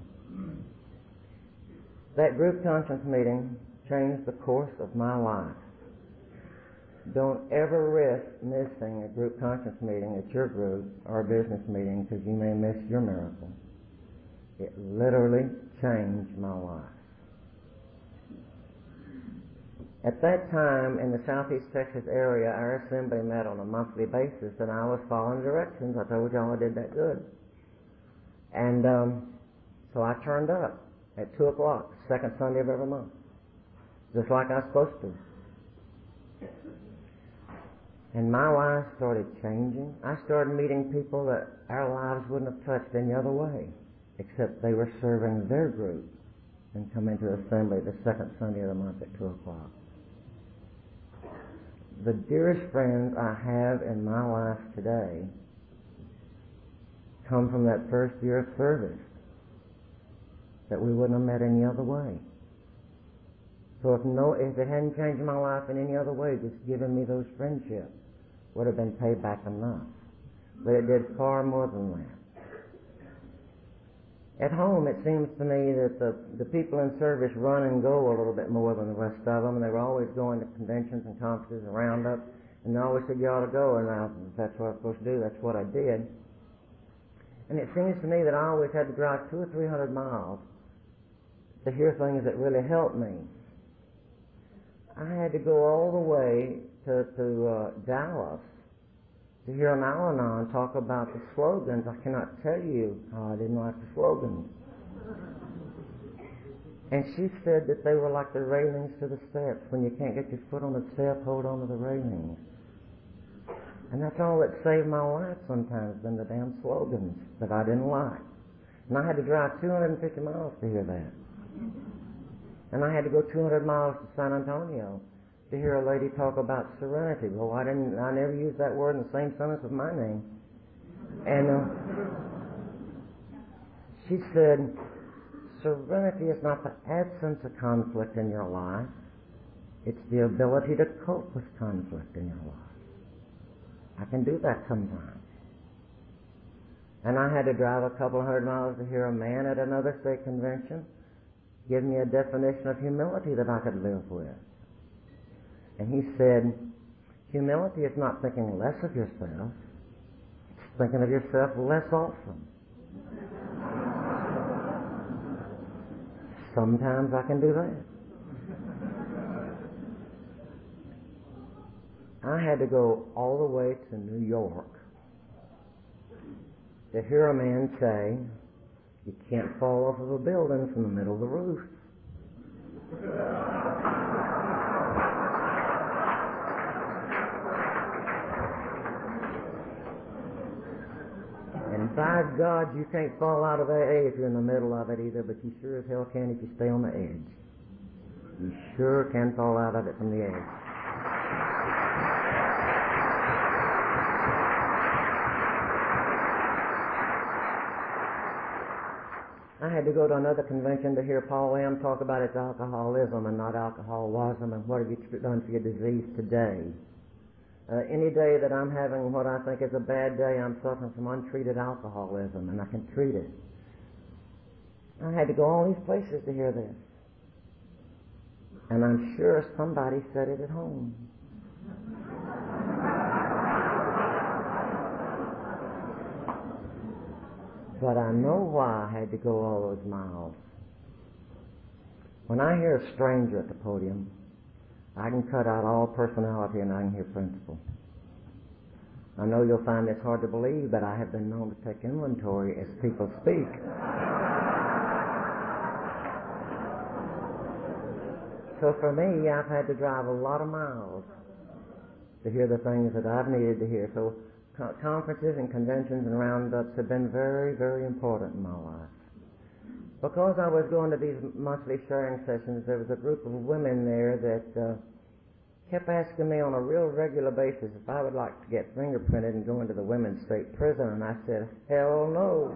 That group conscience meeting changed the course of my life. Don't ever risk missing a group conscience meeting at your group or a business meeting because you may miss your miracle. It literally changed my life. At that time, in the Southeast Texas area, our assembly met on a monthly basis, and I was following directions. I told y'all I did that good. And so I turned up at 2 o'clock, second Sunday of every month, just like I was supposed to. And my life started changing. I started meeting people that our lives wouldn't have touched any other way, except they were serving their group and coming to assembly the second Sunday of the month at 2 o'clock. The dearest friends I have in my life today come from that first year of service that we wouldn't have met any other way. So if it hadn't changed my life in any other way, just giving me those friendships would have been payback enough. But it did far more than that. At home, it seems to me that the people in service run and go a little bit more than the rest of them, and they were always going to conventions and conferences and roundups, and they always said, you ought to go, and if that's what I'm supposed to do, that's what I did. And it seems to me that I always had to drive 200 or 300 miles to hear things that really helped me. I had to go all the way to Dallas to hear an Al-Anon talk about the slogans. I cannot tell you how I didn't like the slogans. And she said that they were like the railings to the steps. When you can't get your foot on the step, hold on to the railings. And that's all that saved my life sometimes, been the damn slogans that I didn't like. And I had to drive 250 miles to hear that. And I had to go 200 miles to San Antonio to hear a lady talk about serenity. Well, I never used that word in the same sentence with my name. And she said, serenity is not the absence of conflict in your life. It's the ability to cope with conflict in your life. I can do that sometimes. And I had to drive a couple of 100 miles to hear a man at another state convention give me a definition of humility that I could live with. And he said, humility is not thinking less of yourself, it's thinking of yourself less often. Sometimes I can do that. I had to go all the way to New York to hear a man say, you can't fall off of a building from the middle of the roof. And by God, you can't fall out of AA if you're in the middle of it either, but you sure as hell can if you stay on the edge. You sure can fall out of it from the edge. I had to go to another convention to hear Paul M. talk about its alcoholism and not alcoholism and what have you done for your disease today. Any day that I'm having what I think is a bad day, I'm suffering from untreated alcoholism, and I can treat it. I had to go all these places to hear this. And I'm sure somebody said it at home. But I know why I had to go all those miles. When I hear a stranger at the podium, I can cut out all personality and I can hear principle. I know you'll find this hard to believe, but I have been known to take inventory as people speak. So for me, I've had to drive a lot of miles to hear the things that I've needed to hear. So conferences and conventions and roundups have been very, very important in my life. Because I was going to these monthly sharing sessions, there was a group of women there that kept asking me on a real regular basis if I would like to get fingerprinted and go into the women's state prison, and I said, hell no.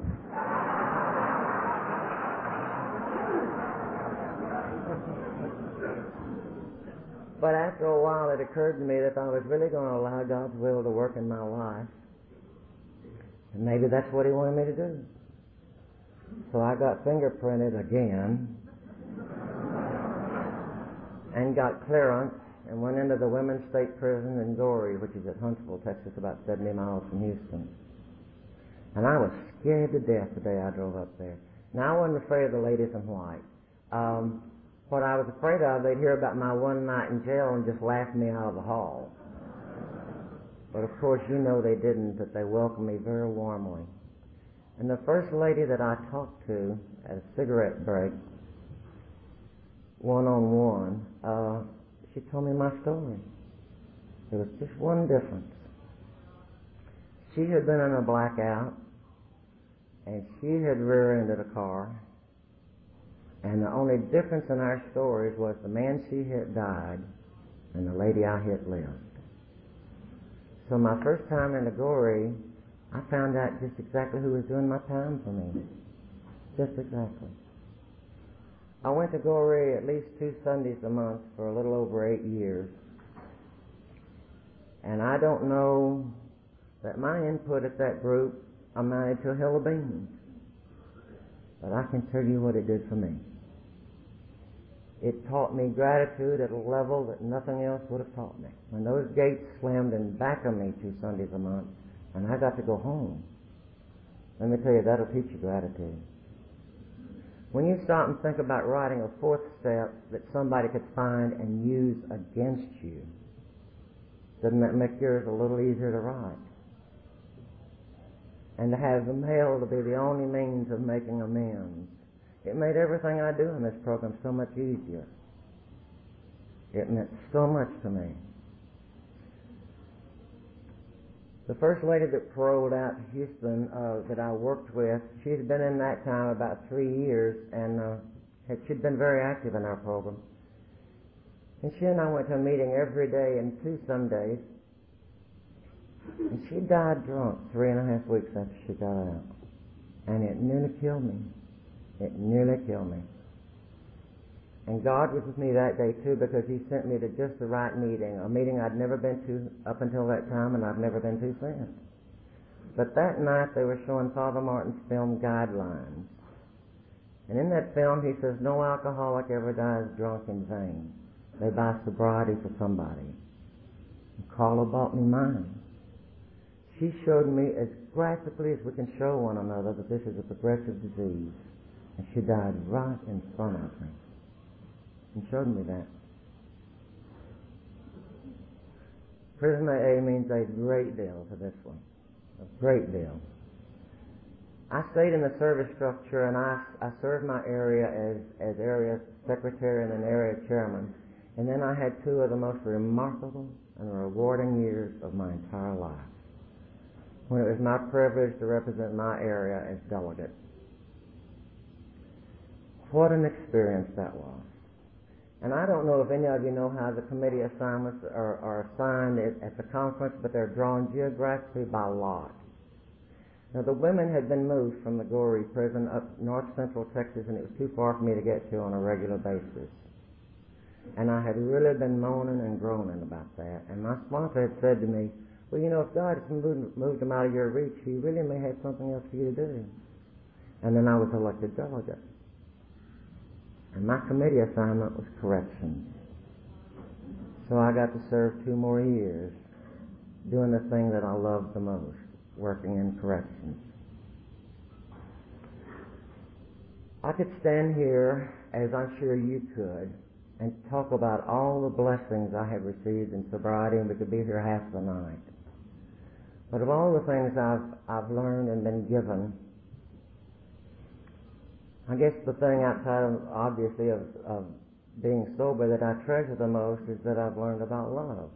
But after a while it occurred to me that if I was really going to allow God's will to work in my life, and maybe that's what He wanted me to do. So I got fingerprinted again and got clearance and went into the women's state prison in Goree, which is at Huntsville, Texas, about 70 miles from Houston. And I was scared to death the day I drove up there. Now, I wasn't afraid of the ladies in white. What I was afraid of, they'd hear about my one night in jail and just laugh me out of the hall. But of course, you know they didn't, that they welcomed me very warmly. And the first lady that I talked to at a cigarette break, one-on-one, she told me my story. There was just one difference. She had been in a blackout, and she had rear-ended a car, and the only difference in our stories was the man she hit died, and the lady I hit lived. So my first time in the Goree, I found out just exactly who was doing my time for me. Just exactly. I went to Goree at least 2 Sundays a month for a little over 8 years. And I don't know that my input at that group amounted to a hill of beans. But I can tell you what it did for me. It taught me gratitude at a level that nothing else would have taught me. When those gates slammed in back of me 2 Sundays a month, and I got to go home, let me tell you, that'll teach you gratitude. When you stop and think about writing a 4th step that somebody could find and use against you, doesn't that make yours a little easier to write? And to have the mail to be the only means of making amends, it made everything I do in this program so much easier. It meant so much to me. The first lady that paroled out to Houston that I worked with, she'd been in that time about 3 years, and she'd been very active in our program. And she and I went to a meeting every day and 2 Sundays, and she died drunk 3.5 weeks after she got out. And it nearly killed me. It nearly killed me. And God was with me that day, too, because He sent me to just the right meeting, a meeting I'd never been to up until that time, and I've never been to since. But that night they were showing Father Martin's film Guidelines. And in that film he says, no alcoholic ever dies drunk in vain. They buy sobriety for somebody. And Carla bought me mine. She showed me as graphically as we can show one another that this is a progressive disease. And she died right in front of me. And showed me that. Prison AA means a great deal to this one. A great deal. I stayed in the service structure, and I served my area as area secretary and an area chairman. And then I had 2 of the most remarkable and rewarding years of my entire life, when it was my privilege to represent my area as delegate. What an experience that was. And I don't know if any of you know how the committee assignments are assigned at the conference, but they're drawn geographically by lot. Now, the women had been moved from the Goree prison up north central Texas, and it was too far for me to get to on a regular basis. And I had really been moaning and groaning about that. And my sponsor had said to me, well, you know, if God has moved them out of your reach, He really may have something else for you to do. And then I was elected delegate. And my committee assignment was corrections. So I got to serve 2 more years doing the thing that I loved the most, working in corrections. I could stand here, as I'm sure you could, and talk about all the blessings I have received in sobriety, and we could be here half the night. But of all the things I've learned and been given, I guess the thing outside of, obviously, of being sober that I treasure the most is that I've learned about love.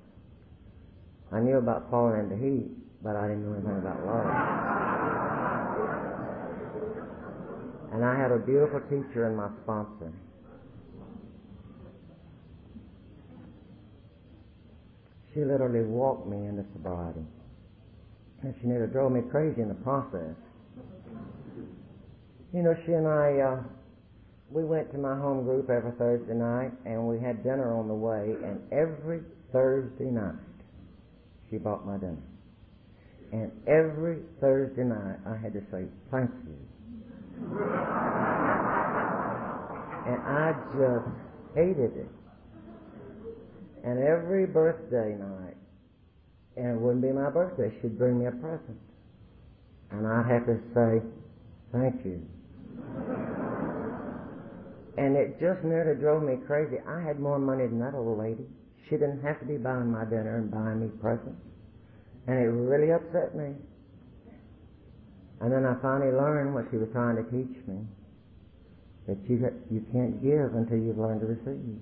I knew about falling into heat, but I didn't know anything about love. And I had a beautiful teacher in my sponsor. She literally walked me into sobriety. And she nearly drove me crazy in the process. You know, she and I, we went to my home group every Thursday night, and we had dinner on the way, and every Thursday night, she bought my dinner. And every Thursday night, I had to say, thank you. And I just hated it. And every birthday night, and it wouldn't be my birthday, she'd bring me a present. And I'd have to say, thank you. And it just nearly drove me crazy. I had more money than that old lady. She didn't have to be buying my dinner and buying me presents. And it really upset me. And then I finally learned what she was trying to teach me. That you can't give until you've learned to receive.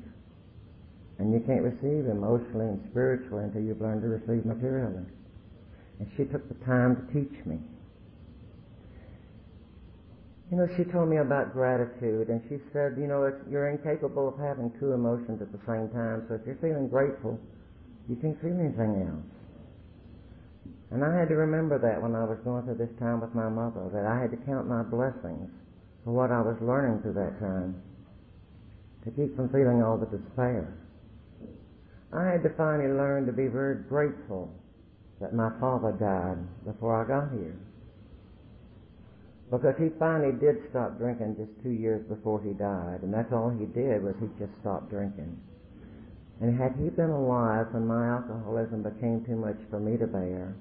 And you can't receive emotionally and spiritually until you've learned to receive materially. And she took the time to teach me. You know, she told me about gratitude, and she said, you know, you're incapable of having 2 emotions at the same time, so if you're feeling grateful, you can't feel anything else. And I had to remember that when I was going through this time with my mother, that I had to count my blessings for what I was learning through that time, to keep from feeling all the despair. I had to finally learn to be very grateful that my father died before I got here. Because he finally did stop drinking just 2 years before he died, and that's all he did was he just stopped drinking. And had he been alive when my alcoholism became too much for me to bear,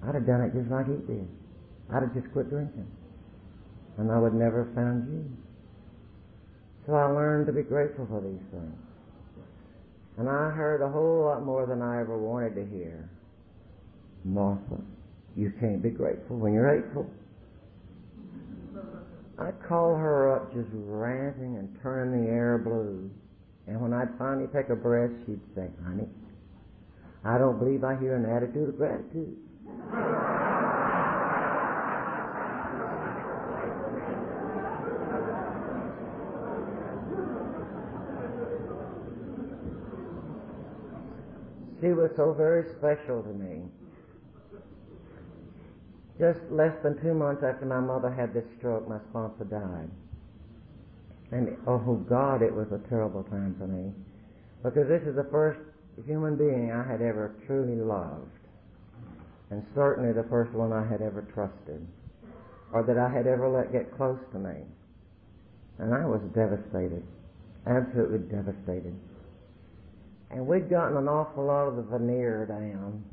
I'd have done it just like he did. I'd have just quit drinking. And I would never have found you. So I learned to be grateful for these things. And I heard a whole lot more than I ever wanted to hear. Martha, you can't be grateful when you're hateful. I'd call her up just ranting and turning the air blue. And when I'd finally take a breath, she'd say, honey, I don't believe I hear an attitude of gratitude. She was so very special to me. Just less than 2 months after my mother had this stroke, my sponsor died. And oh God, it was a terrible time for me. Because this is the first human being I had ever truly loved. And certainly the first one I had ever trusted. Or that I had ever let get close to me. And I was devastated. Absolutely devastated. And we'd gotten an awful lot of the veneer down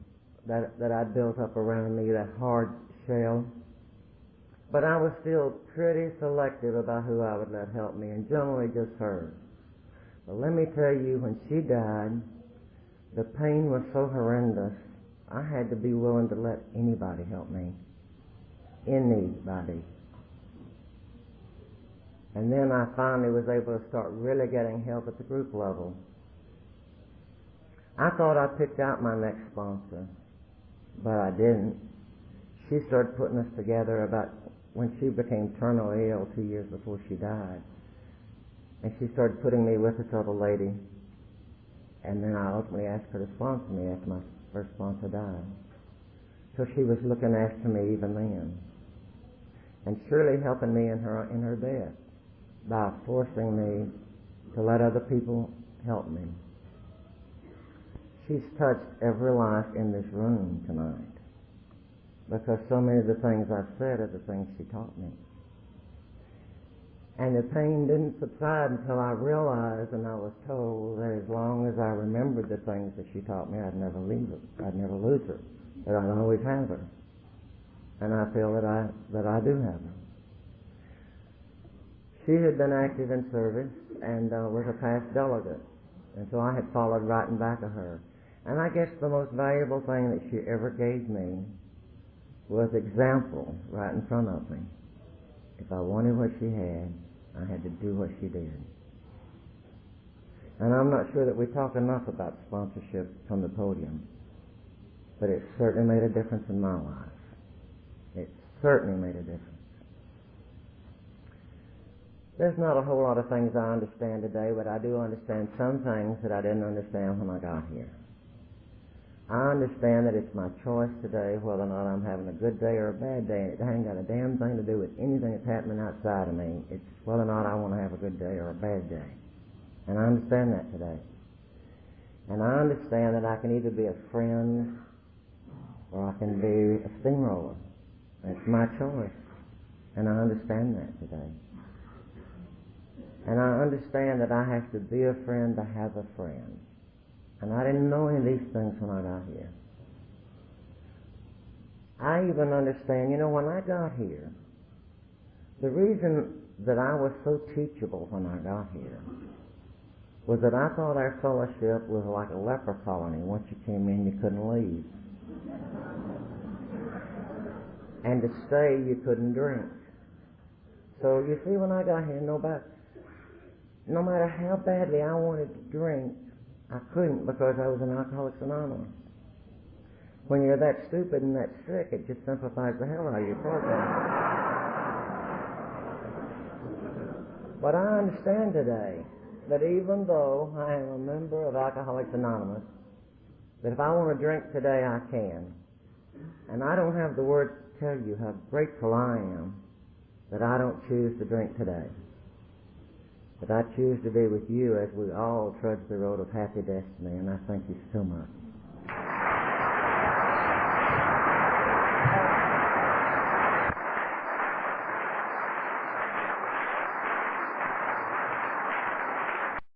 that I'd built up around me, that hard shell. But I was still pretty selective about who I would let help me, and generally just her. But let me tell you, when she died, the pain was so horrendous, I had to be willing to let anybody help me. Anybody. And then I finally was able to start really getting help at the group level. I thought I picked out my next sponsor, but I didn't. She started putting us together about when she became terminally ill 2 years before she died. And she started putting me with this other lady. And then I ultimately asked her to sponsor me after my first sponsor died. So she was looking after me even then. And surely helping me in her death by forcing me to let other people help me. She's touched every life in this room tonight. Because so many of the things I've said are the things she taught me. And the pain didn't subside until I realized and I was told that as long as I remembered the things that she taught me, I'd never leave her. I'd never lose her. That I'd always have her. And I feel that I do have her. She had been active in service and was a past delegate. And so I had followed right in back of her. And I guess the most valuable thing that she ever gave me was example right in front of me. If I wanted what she had to do what she did. And I'm not sure that we talk enough about sponsorship from the podium, but it certainly made a difference in my life. It certainly made a difference. There's not a whole lot of things I understand today, but I do understand some things that I didn't understand when I got here. I understand that it's my choice today whether or not I'm having a good day or a bad day, and it ain't got a damn thing to do with anything that's happening outside of me. It's whether or not I want to have a good day or a bad day. And I understand that today. And I understand that I can either be a friend or I can be a steamroller. It's my choice. And I understand that today. And I understand that I have to be a friend to have a friend. And I didn't know any of these things when I got here. I even understand, when I got here, the reason that I was so teachable when I got here was that I thought our fellowship was like a leper colony. Once you came in, you couldn't leave. And to stay, you couldn't drink. So you see, when I got here, no matter how badly I wanted to drink, I couldn't because I was in Alcoholics Anonymous. When you're that stupid and that sick, it just simplifies the hell out of your program. But I understand today that even though I am a member of Alcoholics Anonymous, that if I want to drink today, I can. And I don't have the words to tell you how grateful I am that I don't choose to drink today. That I choose to be with you as we all trudge the road of happy destiny, and I thank you so much.